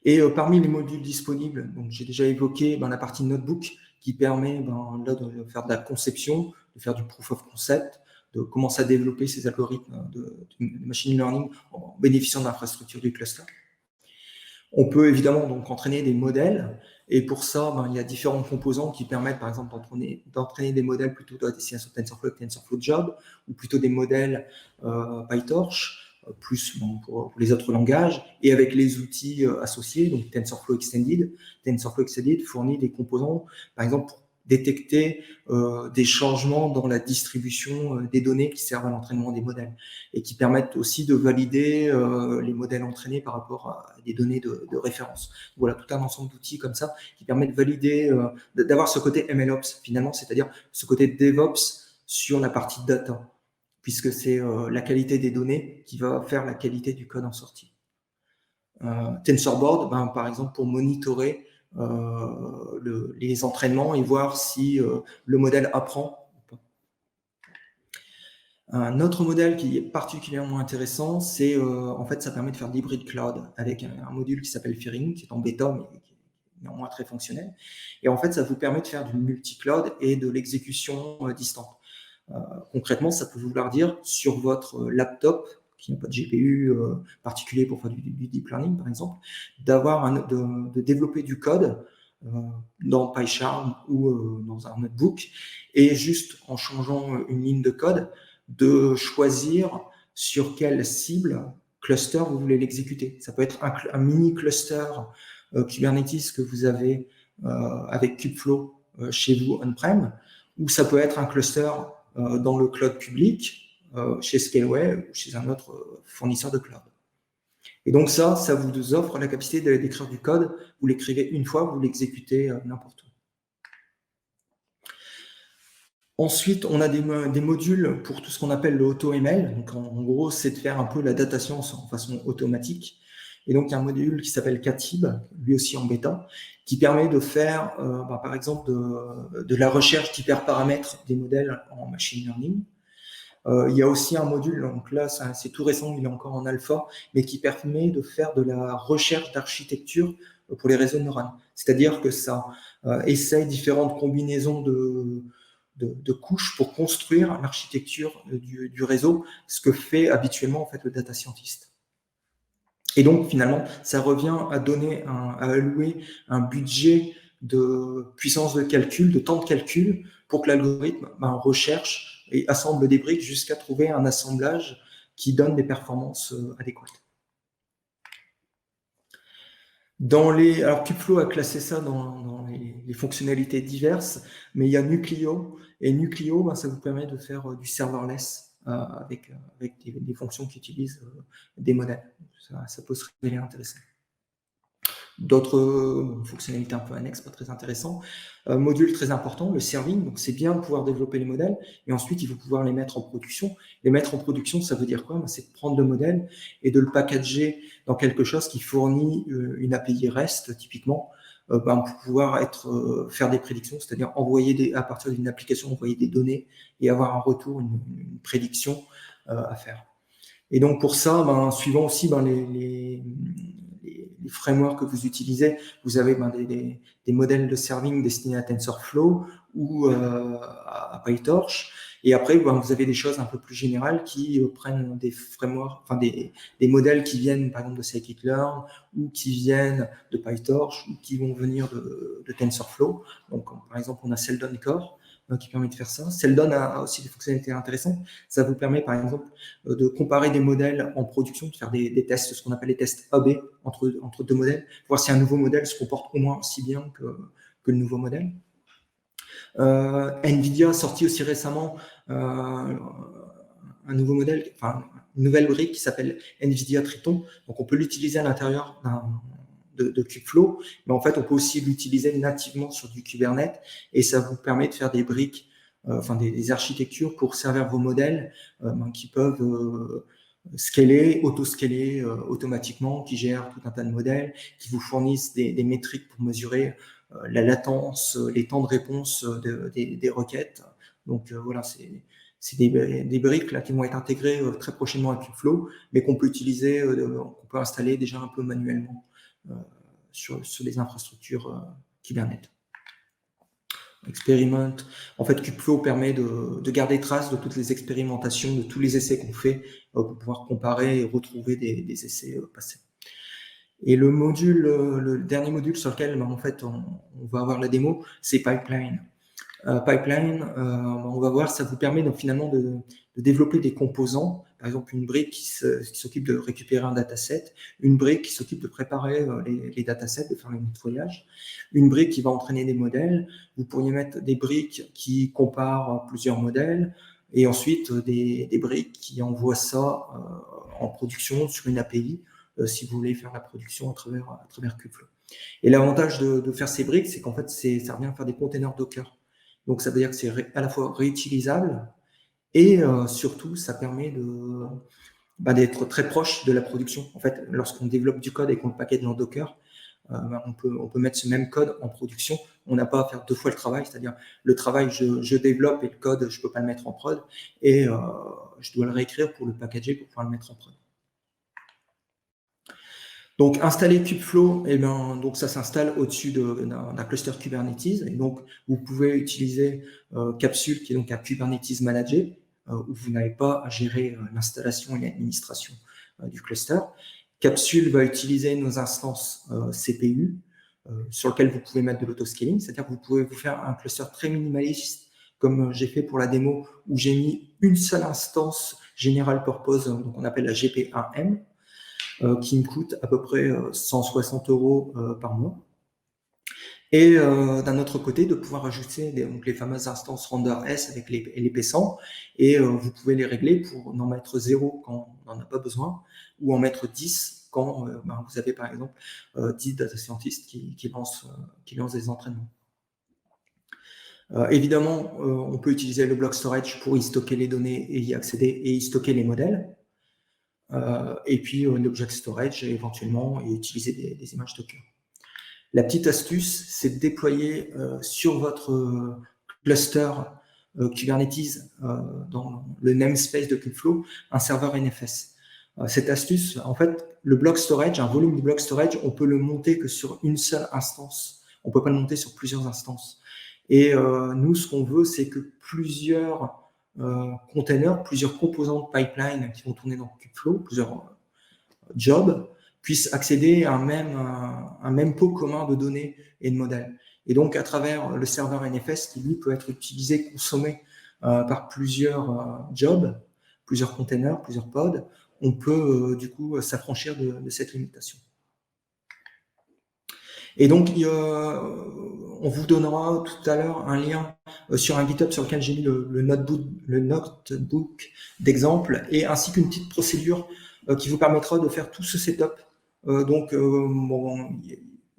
Et parmi les modules disponibles, donc j'ai déjà évoqué la partie notebook qui permet là, de faire de la conception, de faire du proof of concept, de commencer à développer ces algorithmes de machine learning en bénéficiant de l'infrastructure du cluster. On peut évidemment donc entraîner des modèles, et pour ça, il y a différents composants qui permettent par exemple d'entraîner des modèles plutôt à destination de TensorFlow et TensorFlow Job, ou plutôt des modèles PyTorch, plus pour les autres langages, et avec les outils associés, donc TensorFlow Extended. TensorFlow Extended fournit des composants, par exemple, pour détecter des changements dans la distribution des données qui servent à l'entraînement des modèles et qui permettent aussi de valider les modèles entraînés par rapport à des données de référence. Voilà, tout un ensemble d'outils comme ça qui permettent de valider, d'avoir ce côté MLOps finalement, c'est-à-dire ce côté DevOps sur la partie data, puisque c'est la qualité des données qui va faire la qualité du code en sortie. TensorBoard, par exemple, pour monitorer les entraînements et voir si le modèle apprend ou pas. Un autre modèle qui est particulièrement intéressant, c'est en fait ça permet de faire de l'hybrid cloud avec un module qui s'appelle Fairing, qui est en bêta mais qui est néanmoins très fonctionnel. Et en fait ça vous permet de faire du multi-cloud et de l'exécution distante. Concrètement, ça peut vouloir dire sur votre laptop qui n'a pas de GPU particulier pour faire du deep learning, par exemple, de développer du code dans PyCharm ou dans un notebook, et juste en changeant une ligne de code, de choisir sur quelle cible, cluster, vous voulez l'exécuter. Ça peut être un mini cluster Kubernetes que vous avez avec Kubeflow chez vous on-prem, ou ça peut être un cluster dans le cloud public, chez Scaleway ou chez un autre fournisseur de cloud. Et donc ça vous offre la capacité d'écrire du code. Vous l'écrivez une fois, vous l'exécutez n'importe où. Ensuite, on a des modules pour tout ce qu'on appelle le AutoML. Donc en gros, c'est de faire un peu la data science en façon automatique. Et donc, il y a un module qui s'appelle Katib, lui aussi en bêta, qui permet de faire, par exemple, de la recherche d'hyperparamètres des modèles en machine learning. Il y a aussi un module, donc là, c'est tout récent, il est encore en alpha, mais qui permet de faire de la recherche d'architecture pour les réseaux de neurones. C'est-à-dire que ça essaye différentes combinaisons de couches pour construire l'architecture du réseau, ce que fait habituellement en fait le data scientist. Et donc, finalement, ça revient à allouer un budget de puissance de calcul, de temps de calcul, pour que l'algorithme recherche et assemble des briques jusqu'à trouver un assemblage qui donne des performances adéquates. Alors, Kubeflow a classé ça dans les fonctionnalités diverses, mais il y a Nucleo, et Nucleo, ça vous permet de faire du serverless avec des fonctions qui utilisent des modèles. Ça peut se révéler intéressant. D'autres fonctionnalités un peu annexes, pas très intéressant. Module très important, le serving. Donc, c'est bien de pouvoir développer les modèles, et ensuite, il faut pouvoir les mettre en production. Les mettre en production, ça veut dire quoi? C'est de prendre le modèle et de le packager dans quelque chose qui fournit une API REST, typiquement, pour pouvoir faire des prédictions, c'est-à-dire à partir d'une application, envoyer des données et avoir un retour, une prédiction à faire. Et donc, pour ça, suivant aussi les frameworks que vous utilisez, vous avez des modèles de serving destinés à TensorFlow ou à PyTorch. Et après, vous avez des choses un peu plus générales qui prennent des frameworks, des modèles qui viennent par exemple de scikit-learn ou qui viennent de PyTorch ou qui vont venir de TensorFlow. Donc, par exemple, on a Seldon Core qui permet de faire ça. Seldon a aussi des fonctionnalités intéressantes. Ça vous permet, par exemple, de comparer des modèles en production, de faire des tests, ce qu'on appelle les tests A/B entre deux modèles, voir si un nouveau modèle se comporte au moins aussi bien que le nouveau modèle. NVIDIA a sorti aussi récemment un nouveau modèle, une nouvelle brique qui s'appelle NVIDIA Triton. Donc, on peut l'utiliser à l'intérieur de Kubeflow, mais en fait, on peut aussi l'utiliser nativement sur du Kubernetes, et ça vous permet de faire des briques, des architectures pour servir vos modèles qui peuvent scaler, auto-scaler automatiquement, qui gèrent tout un tas de modèles, qui vous fournissent des métriques pour mesurer la latence, les temps de réponse des requêtes. Donc voilà, c'est des briques là, qui vont être intégrées très prochainement à Kubeflow, mais qu'on peut utiliser, qu'on peut installer déjà un peu manuellement sur les infrastructures Kubernetes. Experiment. En fait, Kubeflow permet de garder trace de toutes les expérimentations, de tous les essais qu'on fait pour pouvoir comparer et retrouver des essais passés. Et le dernier module sur lequel en fait on va avoir la démo, c'est Pipeline. Pipeline, on va voir, ça vous permet donc finalement de développer des composants. par exemple une brique qui s'occupe de récupérer un dataset, une brique qui s'occupe de préparer les datasets, de faire le nettoyage, une brique qui va entraîner des modèles. Vous pourriez mettre des briques qui comparent plusieurs modèles, et ensuite des briques qui envoient ça en production sur une API, si vous voulez faire la production à travers Kubeflow. Et l'avantage de faire ces briques, c'est qu'en fait, ça revient à faire des containers Docker. Donc, ça veut dire que c'est à la fois réutilisable et surtout, ça permet d'être très proche de la production. En fait, lorsqu'on développe du code et qu'on le package dans Docker, on peut mettre ce même code en production. On n'a pas à faire deux fois le travail, c'est-à-dire le travail, je développe et le code, je ne peux pas le mettre en prod et je dois le réécrire pour le packager pour pouvoir le mettre en prod. Donc, installer Kubeflow, donc ça s'installe au-dessus d'un cluster Kubernetes. Et donc, vous pouvez utiliser Capsule, qui est donc un Kubernetes Manager, où vous n'avez pas à gérer l'installation et l'administration du cluster. Capsule va utiliser nos instances CPU, sur lesquelles vous pouvez mettre de l'autoscaling, c'est-à-dire que vous pouvez vous faire un cluster très minimaliste, comme j'ai fait pour la démo, où j'ai mis une seule instance General Purpose, donc on appelle la GP1M, qui me coûte à peu près 160 € par mois. Et d'un autre côté, de pouvoir ajouter donc les fameuses instances RenderS avec les P100, et vous pouvez les régler pour en mettre 0 quand on n'en a pas besoin, ou en mettre 10 quand vous avez par exemple 10 data scientists qui lancent des entraînements. Évidemment, on peut utiliser le block storage pour y stocker les données et y accéder et y stocker les modèles. Et puis l'object storage éventuellement et utiliser des images Docker. La petite astuce, c'est de déployer sur votre cluster Kubernetes dans le namespace de Kubeflow un serveur NFS. Cette astuce, en fait, le block storage, un volume de block storage, on peut le monter que sur une seule instance. On ne peut pas le monter sur plusieurs instances. Et nous, ce qu'on veut, c'est que plusieurs containers, plusieurs composants de pipeline qui vont tourner dans Kubeflow, plusieurs jobs, puissent accéder à un même pot commun de données et de modèles. Et donc, à travers le serveur NFS, qui lui peut être utilisé, consommé par plusieurs jobs, plusieurs containers, plusieurs pods, on peut du coup s'affranchir de cette limitation. Et donc, on vous donnera tout à l'heure un lien sur un GitHub sur lequel j'ai mis le notebook d'exemple, et ainsi qu'une petite procédure qui vous permettra de faire tout ce setup.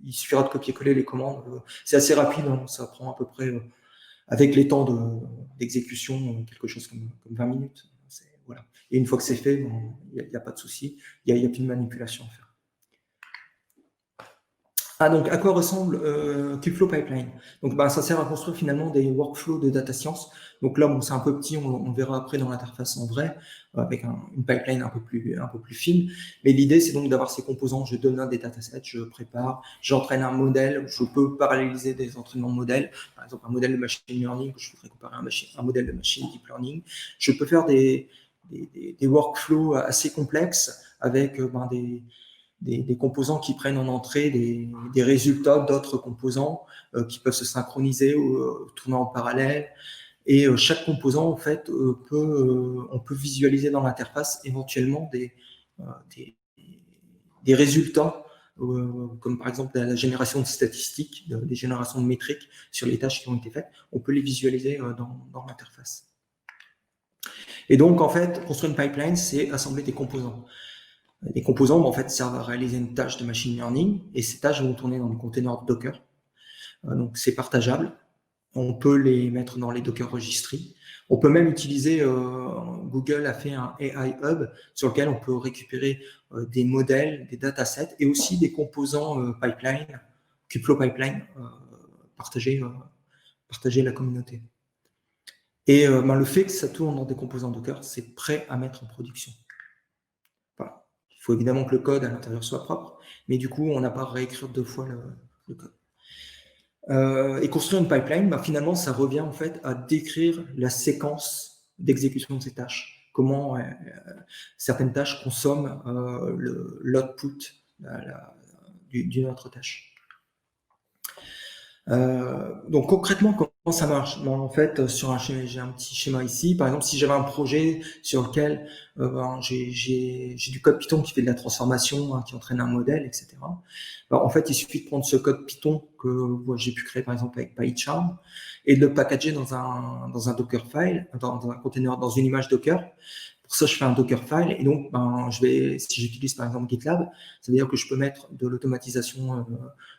Il suffira de copier-coller les commandes. C'est assez rapide, hein, ça prend à peu près, avec les temps d'exécution, quelque chose comme 20 minutes. Voilà. Et une fois que c'est fait, il n'y a pas de souci, il n'y a plus de manipulation à faire. Donc à quoi ressemble Kubeflow Pipeline? Donc ça sert à construire finalement des workflows de data science. Donc là, c'est un peu petit, on verra après dans l'interface en vrai, avec une pipeline un peu plus fine. Mais l'idée, c'est donc d'avoir ces composants. Je donne des datasets, je prépare, j'entraîne un modèle, je peux paralléliser des entraînements de modèles. Par exemple, un modèle de machine learning, je voudrais comparer un modèle de machine deep learning. Je peux faire des workflows assez complexes avec des composants qui prennent en entrée des résultats d'autres composants qui peuvent se synchroniser ou tourner en parallèle. Et chaque composant, en fait, on peut visualiser dans l'interface éventuellement des résultats, comme par exemple la génération de statistiques, des générations de métriques sur les tâches qui ont été faites. On peut les visualiser dans l'interface. Et donc, en fait, construire une pipeline, c'est assembler des composants. Les composants, en fait, servent à réaliser une tâche de machine learning, et ces tâches vont tourner dans des containers Docker. Donc, c'est partageable. On peut les mettre dans les Docker Registry. On peut même utiliser, Google a fait un AI Hub sur lequel on peut récupérer des modèles, des datasets, et aussi des composants pipeline, Kubeflow Pipeline, partager la communauté. Et le fait que ça tourne dans des composants Docker, c'est prêt à mettre en production. Voilà. Il faut évidemment que le code à l'intérieur soit propre, mais du coup, on n'a pas à réécrire 2 fois le code. Et construire une pipeline, finalement, ça revient en fait à décrire la séquence d'exécution de ces tâches. Comment certaines tâches consomment l'output d'une autre tâche. Donc concrètement, comment ça marche? Ben, en fait, j'ai un petit schéma ici. Par exemple, si j'avais un projet sur lequel j'ai du code Python qui fait de la transformation, qui entraîne un modèle, etc. Ben, en fait, il suffit de prendre ce code Python que j'ai pu créer par exemple avec PyCharm et de le packager dans un Dockerfile, dans un container, dans une image Docker. Pour ça, je fais un Dockerfile et donc, si j'utilise par exemple GitLab, ça veut dire que je peux mettre de l'automatisation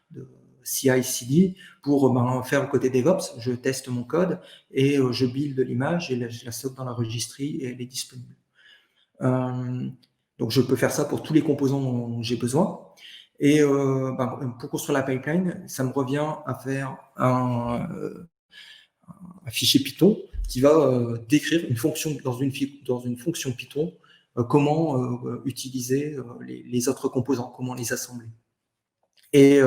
de CI/CD pour faire le côté DevOps. Je teste mon code et je build l'image et je la stocke dans la registry et elle est disponible. Donc, je peux faire ça pour tous les composants dont j'ai besoin. Et pour construire la pipeline, ça me revient à faire un fichier Python qui va décrire une fonction dans une fonction Python, comment utiliser les autres composants, comment les assembler. Et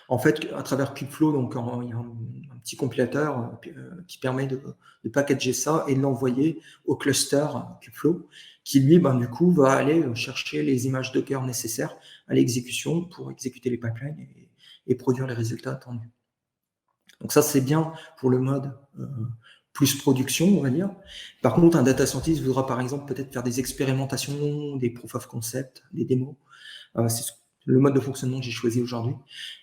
en fait, à travers Kubeflow, donc il y a un petit compilateur qui permet de packager ça et de l'envoyer au cluster Kubeflow, qui lui, du coup, va aller chercher les images Docker nécessaires à l'exécution pour exécuter les pipelines et produire les résultats attendus. Donc ça, c'est bien pour le mode plus production, on va dire. Par contre, un data scientist voudra par exemple peut-être faire des expérimentations, des proof of concept, des démos. C'est le mode de fonctionnement que j'ai choisi aujourd'hui.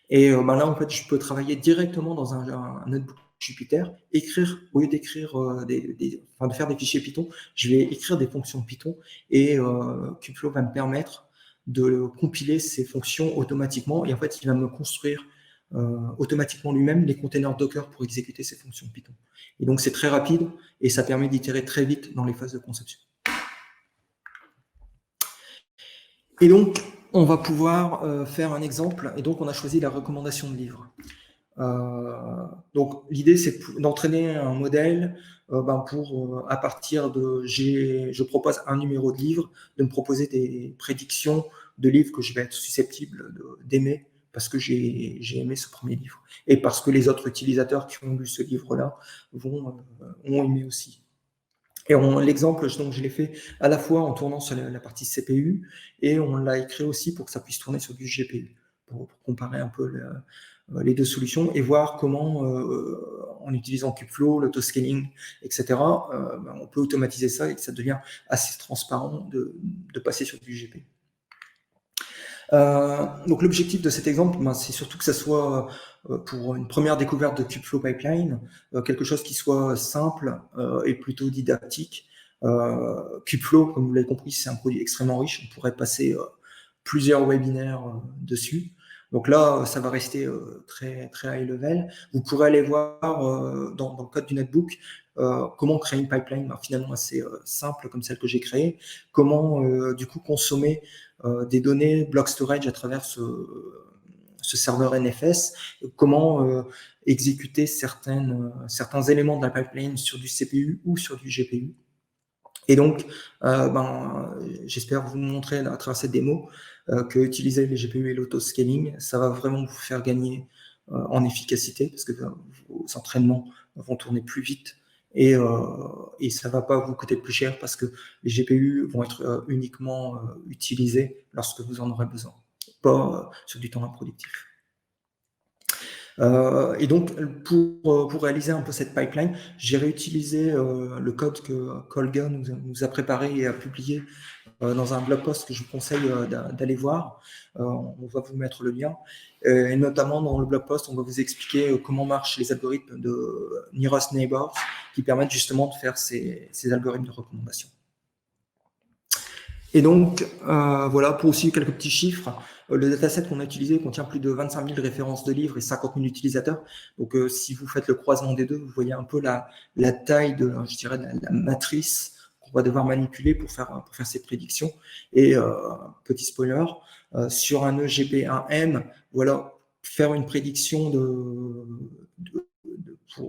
Et là, en fait, je peux travailler directement dans un notebook Jupyter, au lieu d'écrire de faire des fichiers Python, je vais écrire des fonctions Python et Kubeflow va me permettre de compiler ces fonctions automatiquement et en fait, il va me construire automatiquement lui-même les containers Docker pour exécuter ces fonctions Python. Et donc, c'est très rapide et ça permet d'itérer très vite dans les phases de conception. Et donc, on va pouvoir faire un exemple. Et donc, on a choisi la recommandation de livres. Donc, l'idée, c'est d'entraîner un modèle pour, à partir je propose un numéro de livre, de me proposer des prédictions de livres que je vais être susceptible d'aimer parce que j'ai aimé ce premier livre et parce que les autres utilisateurs qui ont lu ce livre-là ont aimé aussi. Et l'exemple, donc, je l'ai fait à la fois en tournant sur la partie CPU et on l'a écrit aussi pour que ça puisse tourner sur du GPU, pour comparer un peu les deux solutions et voir comment, en utilisant Kubeflow, l'autoscaling, etc., on peut automatiser ça et que ça devient assez transparent de passer sur du GPU. Donc l'objectif de cet exemple, c'est surtout que ça soit pour une première découverte de Kubeflow Pipeline, quelque chose qui soit simple et plutôt didactique. Kubeflow, comme vous l'avez compris, c'est un produit extrêmement riche. On pourrait passer plusieurs webinaires dessus. Donc là, ça va rester très, très high level. Vous pourrez aller voir dans le code du netbook comment créer une pipeline finalement assez simple comme celle que j'ai créée. Comment du coup consommer des données block storage à travers ce serveur NFS, comment exécuter certains éléments de la pipeline sur du CPU ou sur du GPU. Et donc, j'espère vous montrer à travers cette démo que utiliser les GPU et l'autoscaling, ça va vraiment vous faire gagner en efficacité parce que vos entraînements vont tourner plus vite et ça ne va pas vous coûter plus cher parce que les GPU vont être uniquement utilisés lorsque vous en aurez besoin, pas sur du temps improductif. Et donc, pour réaliser un peu cette pipeline, j'ai réutilisé le code que Kolga nous a préparé et a publié dans un blog post que je vous conseille d'aller voir. On va vous mettre le lien. Et notamment, dans le blog post, on va vous expliquer comment marchent les algorithmes de Nearest Neighbors qui permettent justement de faire ces algorithmes de recommandation. Et donc, voilà, pour aussi quelques petits chiffres, le dataset qu'on a utilisé contient plus de 25 000 références de livres et 50 000 utilisateurs. Donc, si vous faites le croisement des deux, vous voyez un peu la taille de la matrice qu'on va devoir manipuler pour faire ces prédictions. Et petit spoiler, sur un EGP1M, voilà, faire une prédiction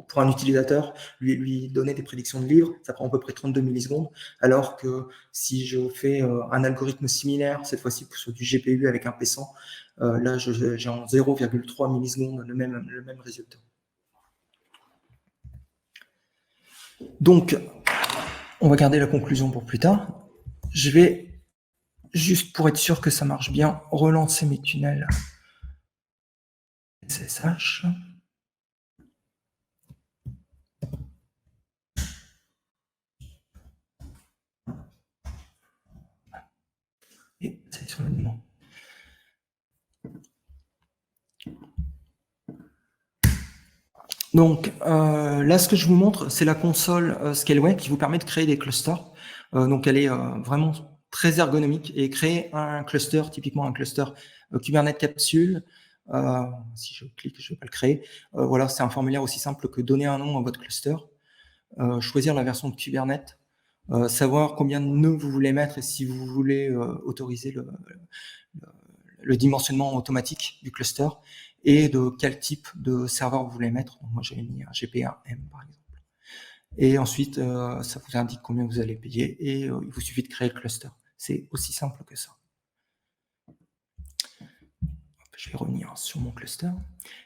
pour un utilisateur, lui donner des prédictions de livres, ça prend à peu près 32 millisecondes, alors que si je fais un algorithme similaire, cette fois-ci sur du GPU avec un P100, là j'ai en 0,3 millisecondes le même résultat. Donc, on va garder la conclusion pour plus tard. Je vais, juste pour être sûr que ça marche bien, relancer mes tunnels SSH. et sélectionne l'élément. Donc là, ce que je vous montre, c'est la console Scaleway qui vous permet de créer des clusters. Donc elle est vraiment très ergonomique et créer un cluster, typiquement un cluster Kubernetes capsule. Si je clique, je ne vais pas le créer. Voilà, c'est un formulaire aussi simple que donner un nom à votre cluster, choisir la version de Kubernetes, savoir combien de nœuds vous voulez mettre et si vous voulez autoriser le dimensionnement automatique du cluster et de quel type de serveur vous voulez mettre. Donc moi, j'avais mis un GPA-M, par exemple. Et ensuite, ça vous indique combien vous allez payer et il vous suffit de créer le cluster. C'est aussi simple que ça. Je vais revenir sur mon cluster.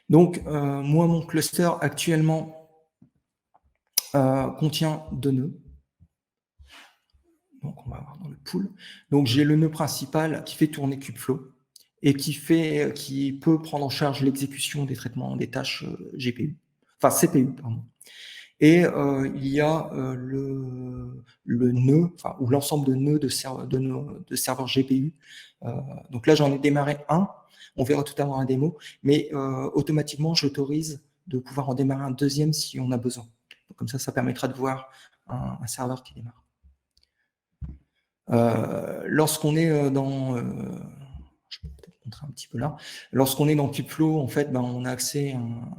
Donc, moi, mon cluster actuellement contient 2 nœuds. Donc, on va voir dans le pool. Donc, j'ai le nœud principal qui fait tourner Kubeflow et qui peut prendre en charge l'exécution des traitements des tâches CPU, enfin CPU, pardon. Et il y a le nœud, enfin, ou l'ensemble de nœuds de serveurs GPU. Donc là, j'en ai démarré un. On verra tout à l'heure un démo, mais automatiquement, j'autorise de pouvoir en démarrer un deuxième si on a besoin. Donc, comme ça permettra de voir un serveur qui démarre. Lorsqu'on est dans... je peux peut-être montrer un petit peu là. Lorsqu'on est dans Kubeflow, en fait, on a accès à un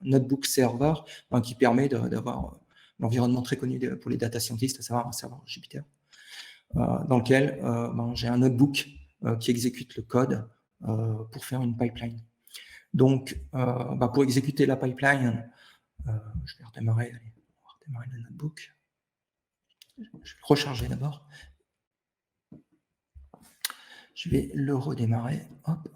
notebook serveur qui permet d'avoir l'environnement très connu pour les data scientists, à savoir un serveur Jupyter, dans lequel j'ai un notebook qui exécute le code pour faire une pipeline. Donc, pour exécuter la pipeline, je vais redémarrer, on va redémarrer le notebook. Je vais le recharger d'abord. Je vais le redémarrer. Hop.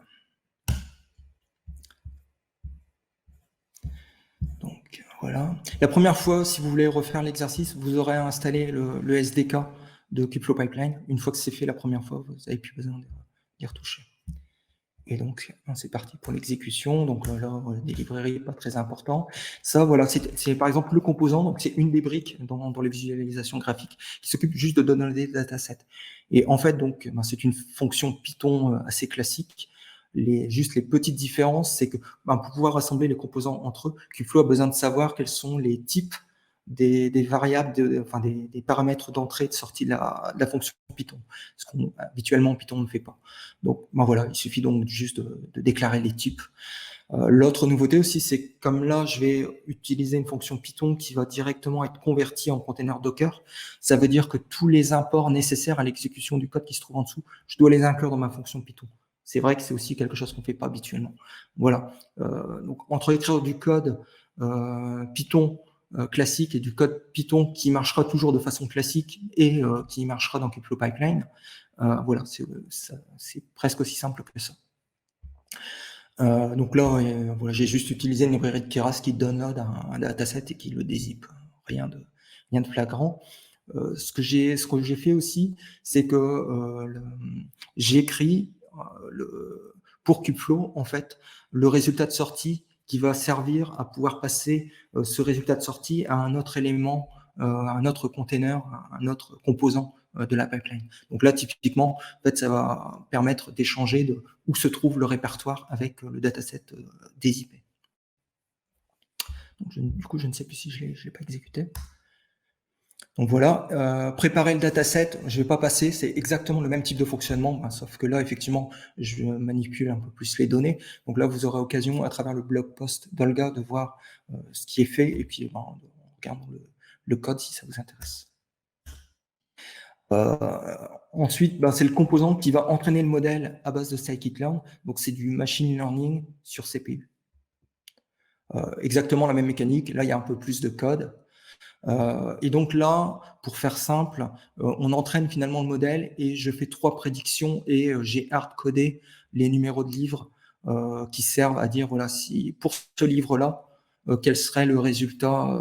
Donc, voilà. La première fois, si vous voulez refaire l'exercice, vous aurez installé le SDK de Kubeflow Pipeline. Une fois que c'est fait la première fois, vous n'avez plus besoin d'y retoucher. Et donc, c'est parti pour l'exécution. Donc là, des librairies, pas très important. Ça, voilà, c'est par exemple le composant. Donc, c'est une des briques dans les visualisations graphiques qui s'occupe juste de donner des datasets. Et en fait, donc, c'est une fonction Python assez classique. Juste les petites différences, c'est que pour pouvoir rassembler les composants entre eux, Kubeflow a besoin de savoir quels sont les types des variables, des paramètres d'entrée et de sortie de la fonction Python, ce qu'on habituellement Python ne fait pas. Donc voilà, il suffit donc juste de déclarer les types. L'autre nouveauté aussi, c'est comme là, je vais utiliser une fonction Python qui va directement être convertie en container Docker. Ça veut dire que tous les imports nécessaires à l'exécution du code qui se trouve en dessous, je dois les inclure dans ma fonction Python. C'est vrai que c'est aussi quelque chose qu'on ne fait pas habituellement. Voilà. Donc entre écrire du code Python classique et du code Python qui marchera toujours de façon classique et qui marchera dans Kubeflow Pipeline, voilà, c'est presque aussi simple que ça. Donc là, voilà, j'ai juste utilisé une librairie de Keras qui download un dataset et qui le dézip. Rien de flagrant. Ce que j'ai fait aussi, c'est que j'ai écrit pour Kubeflow, en fait, le résultat de sortie qui va servir à pouvoir passer ce résultat de sortie à un autre élément, un autre container, un autre composant de la pipeline. Donc là, typiquement, en fait, ça va permettre d'échanger où se trouve le répertoire avec le dataset des IP. Donc, du coup, je ne sais plus si je ne l'ai pas exécuté. Donc voilà, préparer le dataset, je ne vais pas passer, c'est exactement le même type de fonctionnement, sauf que là, effectivement, je manipule un peu plus les données. Donc là, vous aurez occasion, à travers le blog post d'Olga, de voir ce qui est fait, et puis on regarde le code si ça vous intéresse. Ensuite, c'est le composant qui va entraîner le modèle à base de scikit-learn. Donc c'est du machine learning sur CPU. Exactement la même mécanique, là il y a un peu plus de code. Et donc là, pour faire simple, on entraîne finalement le modèle et je fais 3 prédictions et j'ai hard-codé les numéros de livres qui servent à dire, voilà, si pour ce livre-là, quel serait le résultat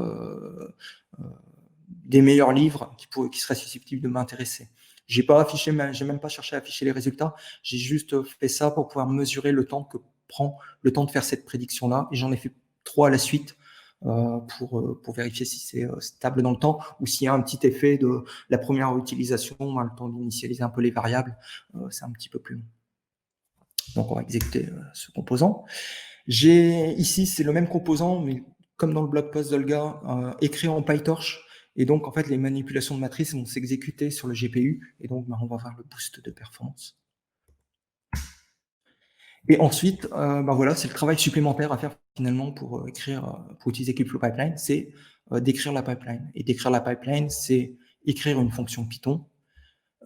des meilleurs livres qui seraient susceptibles de m'intéresser. J'ai même pas cherché à afficher les résultats, j'ai juste fait ça pour pouvoir mesurer le temps que prend le temps de faire cette prédiction-là, et j'en ai fait 3 à la suite pour vérifier si c'est stable dans le temps ou s'il y a un petit effet de la première utilisation, le temps d'initialiser un peu les variables, c'est un petit peu plus long. Donc on va exécuter ce composant. Ici, c'est le même composant, mais comme dans le blog post d'Olga, écrit en PyTorch. Et donc, en fait, les manipulations de matrice vont s'exécuter sur le GPU. Et donc, on va voir le boost de performance. Et ensuite, voilà, c'est le travail supplémentaire à faire finalement pour utiliser Kubeflow Pipeline, c'est d'écrire la pipeline. Et d'écrire la pipeline, c'est écrire une fonction Python,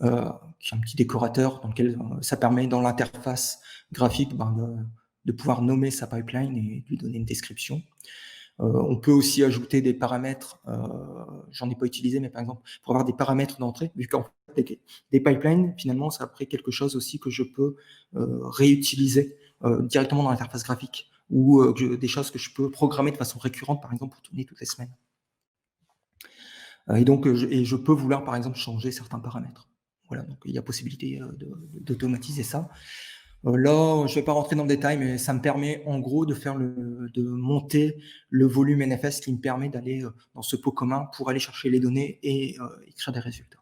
qui est un petit décorateur dans lequel ça permet dans l'interface graphique de pouvoir nommer sa pipeline et lui donner une description. On peut aussi ajouter des paramètres, j'en ai pas utilisé, mais par exemple, pour avoir des paramètres d'entrée, vu qu'en fait, des pipelines, finalement, c'est après quelque chose aussi que je peux réutiliser directement dans l'interface graphique, ou des choses que je peux programmer de façon récurrente, par exemple, pour tourner toutes les semaines. Et donc, je peux vouloir, par exemple, changer certains paramètres. Voilà, donc il y a possibilité d'automatiser ça. Là, je ne vais pas rentrer dans le détail, mais ça me permet en gros de monter le volume NFS qui me permet d'aller dans ce pot commun pour aller chercher les données et écrire des résultats.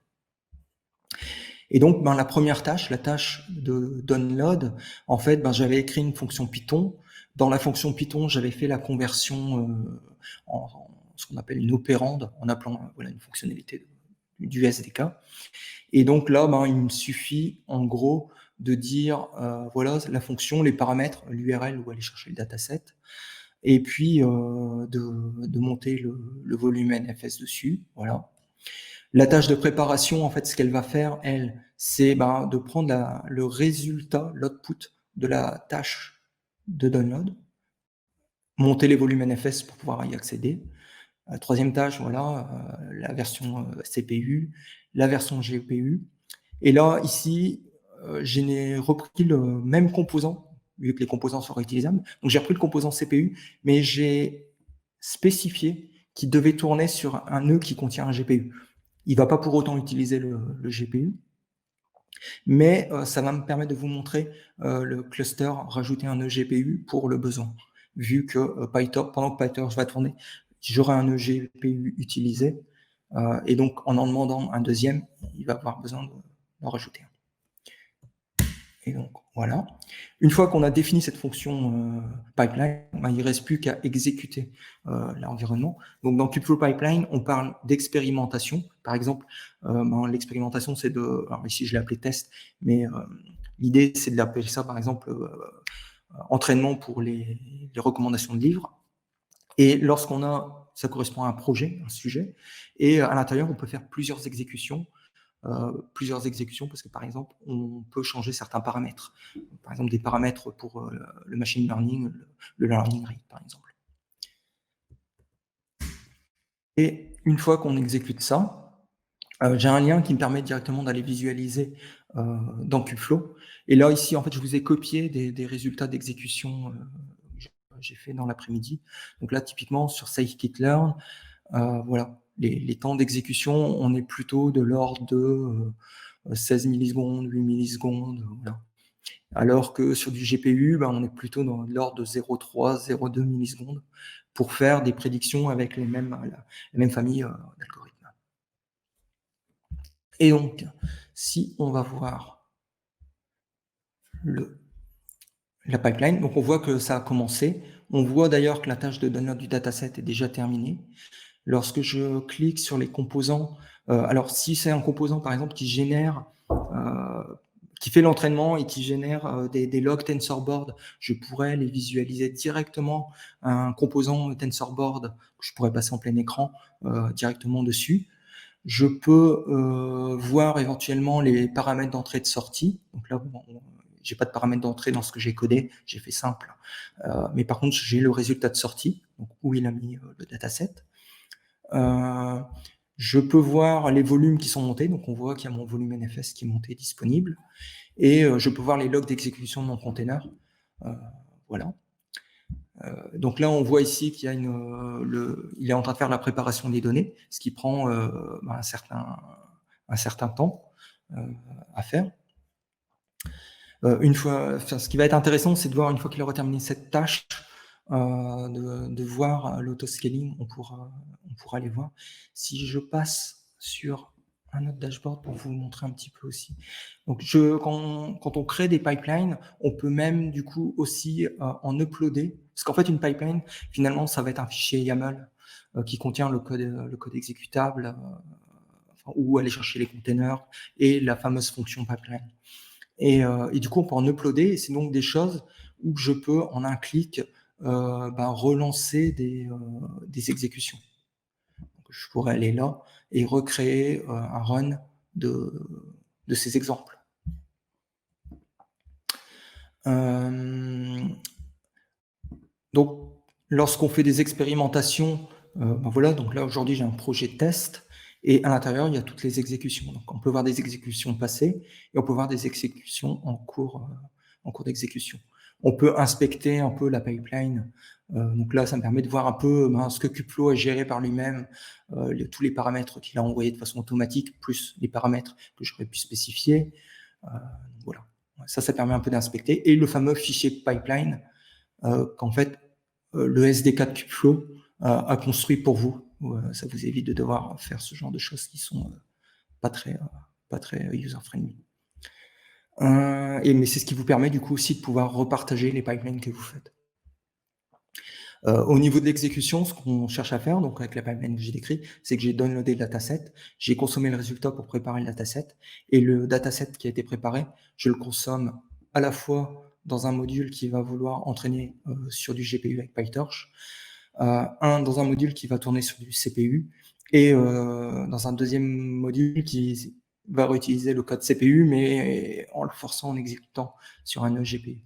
Et donc, la première tâche, la tâche de download, en fait, j'avais écrit une fonction Python. Dans la fonction Python, j'avais fait la conversion en ce qu'on appelle une opérande, en appelant une fonctionnalité du SDK. Et donc là, il me suffit en gros de dire, voilà, la fonction, les paramètres, l'URL où aller chercher le dataset, et puis de monter le volume NFS dessus, voilà. La tâche de préparation, en fait, ce qu'elle va faire, elle, c'est de prendre le résultat, l'output de la tâche de download, monter les volumes NFS pour pouvoir y accéder. Troisième tâche, voilà, la version CPU, la version GPU. Et là, ici, j'ai repris le même composant, vu que les composants sont réutilisables. Donc, j'ai repris le composant CPU, mais j'ai spécifié qu'il devait tourner sur un nœud qui contient un GPU. Il ne va pas pour autant utiliser le GPU, mais ça va me permettre de vous montrer le cluster rajouter un nœud GPU pour le besoin. Vu que pendant que PyTorch va tourner, j'aurai un nœud GPU utilisé, et donc en demandant un deuxième, il va avoir besoin d'en rajouter un. Et donc, voilà. Une fois qu'on a défini cette fonction pipeline, il ne reste plus qu'à exécuter l'environnement. Donc, dans Kubeflow Pipeline, on parle d'expérimentation. Par exemple, l'expérimentation, c'est alors ici, je l'ai appelé test, mais l'idée, c'est de l'appeler ça, par exemple, entraînement pour les recommandations de livres. Et lorsqu'on a, ça correspond à un projet, un sujet, et à l'intérieur, on peut faire plusieurs exécutions parce que, par exemple, on peut changer certains paramètres. Par exemple, des paramètres pour le machine learning, le learning rate, par exemple. Et une fois qu'on exécute ça, j'ai un lien qui me permet directement d'aller visualiser dans Kubeflow. Et là, ici, en fait, je vous ai copié des résultats d'exécution que j'ai fait dans l'après-midi. Donc là, typiquement, sur scikit-learn, voilà. Les temps d'exécution, on est plutôt de l'ordre de 16 millisecondes, 8 millisecondes, voilà. Alors que sur du GPU, on est plutôt dans l'ordre de 0,3, 0,2 millisecondes pour faire des prédictions avec les mêmes familles d'algorithmes. Et donc, si on va voir la pipeline, donc on voit que ça a commencé. On voit d'ailleurs que la tâche de download du dataset est déjà terminée. Lorsque je clique sur les composants, alors si c'est un composant par exemple qui génère, qui fait l'entraînement et qui génère des logs TensorBoard, je pourrais les visualiser directement un composant TensorBoard que je pourrais passer en plein écran directement dessus. Je peux voir éventuellement les paramètres d'entrée et de sortie. Donc là, j'ai pas de paramètres d'entrée dans ce que j'ai codé, j'ai fait simple. Mais par contre, j'ai le résultat de sortie, donc où il a mis le dataset. Je peux voir les volumes qui sont montés, donc on voit qu'il y a mon volume NFS qui est monté disponible, et je peux voir les logs d'exécution de mon container. Voilà. Donc là, on voit ici qu'il y a il est en train de faire la préparation des données, ce qui prend un certain temps à faire. Ce qui va être intéressant, c'est de voir, une fois qu'il aura terminé cette tâche, de voir l'autoscaling, on pourra aller voir. Si je passe sur un autre dashboard pour vous montrer un petit peu aussi. Donc quand on crée des pipelines, on peut même du coup aussi en uploader, parce qu'en fait une pipeline, finalement, ça va être un fichier YAML qui contient le code exécutable, ou aller chercher les containers et la fameuse fonction pipeline. Et du coup, on peut en uploader, et c'est donc des choses où je peux, en un clic, relancer des exécutions. Donc, je pourrais aller là et recréer un run de ces exemples. Donc, lorsqu'on fait des expérimentations, voilà, donc là aujourd'hui j'ai un projet de test, et à l'intérieur il y a toutes les exécutions. Donc on peut voir des exécutions passées et on peut voir des exécutions en cours d'exécution. On peut inspecter un peu la pipeline. Donc là, ça me permet de voir un peu ce que Kubeflow a géré par lui-même, tous les paramètres qu'il a envoyés de façon automatique, plus les paramètres que j'aurais pu spécifier. Voilà, ça permet un peu d'inspecter. Et le fameux fichier pipeline, qu'en fait, le SDK de Kubeflow a construit pour vous. Ça vous évite de devoir faire ce genre de choses qui sont pas très user-friendly. Mais c'est ce qui vous permet du coup aussi de pouvoir repartager les pipelines que vous faites. Au niveau de l'exécution, ce qu'on cherche à faire, donc avec la pipeline que j'ai décrit, c'est que j'ai downloadé le dataset, j'ai consommé le résultat pour préparer le dataset, et le dataset qui a été préparé, je le consomme à la fois dans un module qui va vouloir entraîner sur du GPU avec PyTorch, dans un module qui va tourner sur du CPU, et dans un deuxième module qui va réutiliser le code CPU, mais en le forçant en exécutant sur un GPU.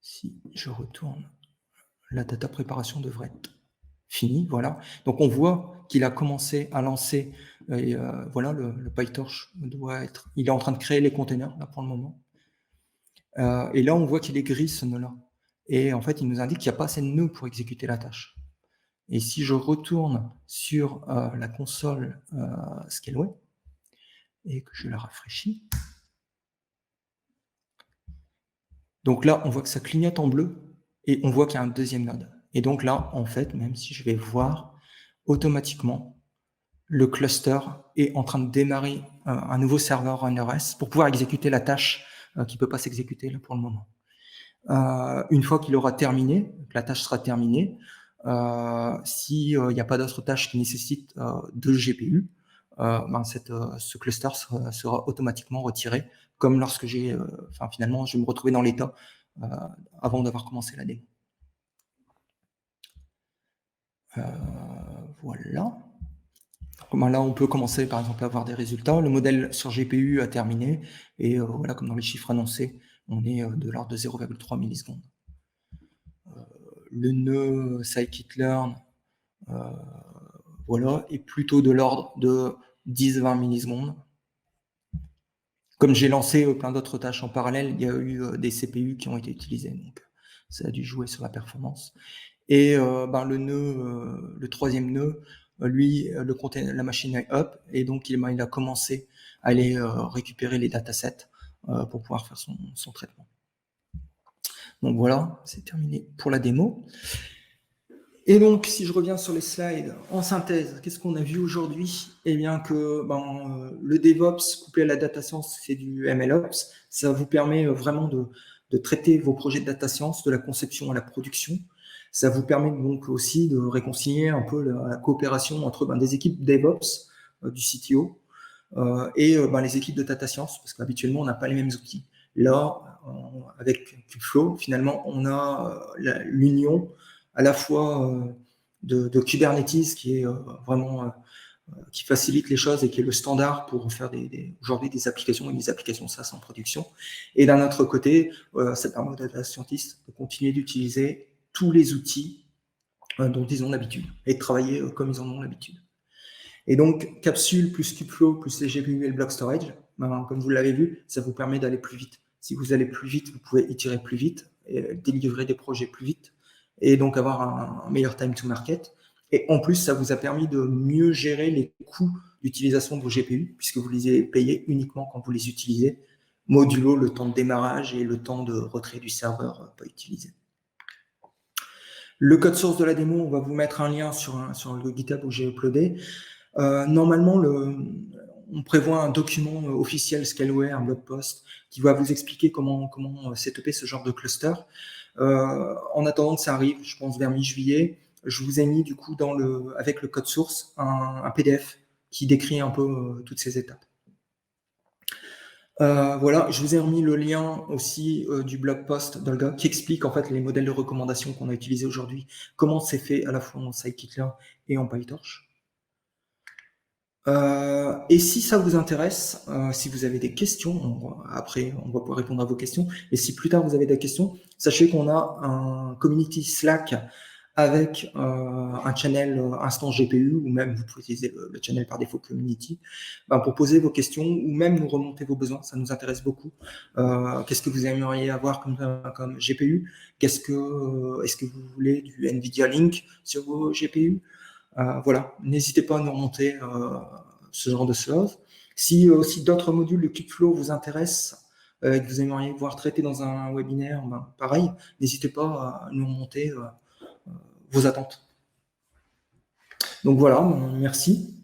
Si je retourne, la data préparation devrait être finie, voilà. Donc on voit qu'il a commencé à lancer, voilà, le PyTorch il est en train de créer les containers là pour le moment. Et là on voit qu'il est gris ce nœud-là. Et en fait il nous indique qu'il n'y a pas assez de nœuds pour exécuter la tâche. Et si je retourne sur la console Scaleway et que je la rafraîchis, donc là on voit que ça clignote en bleu et on voit qu'il y a un deuxième node. Et donc là, en fait, même si je vais voir, automatiquement, le cluster est en train de démarrer un nouveau serveur RunRS pour pouvoir exécuter la tâche qui ne peut pas s'exécuter là pour le moment. Une fois qu'il aura terminé, la tâche sera terminée, s'il n'y a pas d'autres tâches qui nécessitent de GPU, ce cluster sera automatiquement retiré, comme lorsque finalement, je vais me retrouver dans l'état avant d'avoir commencé la démo. Voilà. Donc, là, on peut commencer par exemple à avoir des résultats. Le modèle sur GPU a terminé, et voilà, comme dans les chiffres annoncés, on est de l'ordre de 0,3 millisecondes. Le nœud scikit-learn, voilà, est plutôt de l'ordre de 10-20 millisecondes. Comme j'ai lancé plein d'autres tâches en parallèle, il y a eu des CPU qui ont été utilisés, donc ça a dû jouer sur la performance. Et le troisième nœud, lui, la machine est up, et donc il a commencé à aller récupérer les datasets pour pouvoir faire son traitement. Donc voilà, c'est terminé pour la démo. Et donc, si je reviens sur les slides, en synthèse, qu'est-ce qu'on a vu aujourd'hui? Eh bien que le DevOps couplé à la data science, c'est du MLOps. Ça vous permet vraiment de traiter vos projets de data science, de la conception à la production. Ça vous permet donc aussi de réconcilier un peu la coopération entre des équipes DevOps du CTO et les équipes de data science, parce qu'habituellement, on n'a pas les mêmes outils. Là, avec Kubeflow, finalement, on a l'union à la fois de Kubernetes, qui est vraiment qui facilite les choses et qui est le standard pour faire aujourd'hui des applications et des applications SaaS en production. Et d'un autre côté, ça permet aux data scientists de continuer d'utiliser tous les outils dont ils ont l'habitude et de travailler comme ils en ont l'habitude. Et donc, Capsule plus Kubeflow plus les GPU et le block storage, comme vous l'avez vu, ça vous permet d'aller plus vite. Si vous allez plus vite, vous pouvez itérer plus vite, et délivrer des projets plus vite, et donc avoir un meilleur time to market. Et en plus, ça vous a permis de mieux gérer les coûts d'utilisation de vos GPU, puisque vous les payez uniquement quand vous les utilisez, modulo le temps de démarrage et le temps de retrait du serveur pas utilisé. Le code source de la démo, on va vous mettre un lien sur le GitHub où j'ai uploadé. Normalement, on prévoit un document officiel Scaleway, un blog post, qui va vous expliquer comment setuper ce genre de cluster. En attendant que ça arrive, je pense vers mi-juillet, je vous ai mis du coup avec le code source un PDF qui décrit un peu toutes ces étapes. Voilà, je vous ai remis le lien aussi du blog post d'Olga qui explique en fait les modèles de recommandation qu'on a utilisés aujourd'hui, comment c'est fait à la fois en scikit-learn et en PyTorch. Et si ça vous intéresse, si vous avez des questions, après on va pouvoir répondre à vos questions, et si plus tard vous avez des questions, sachez qu'on a un community Slack avec un channel instance GPU, ou même vous pouvez utiliser le channel par défaut community, pour poser vos questions, ou même nous remonter vos besoins, ça nous intéresse beaucoup. Qu'est-ce que vous aimeriez avoir comme GPU? Est-ce que vous voulez du NVIDIA Link sur vos GPU? Voilà, n'hésitez pas à nous remonter ce genre de choses. Si aussi d'autres modules de Kubeflow vous intéressent et que vous aimeriez voir traiter dans un webinaire, pareil, n'hésitez pas à nous remonter vos attentes. Donc voilà, merci.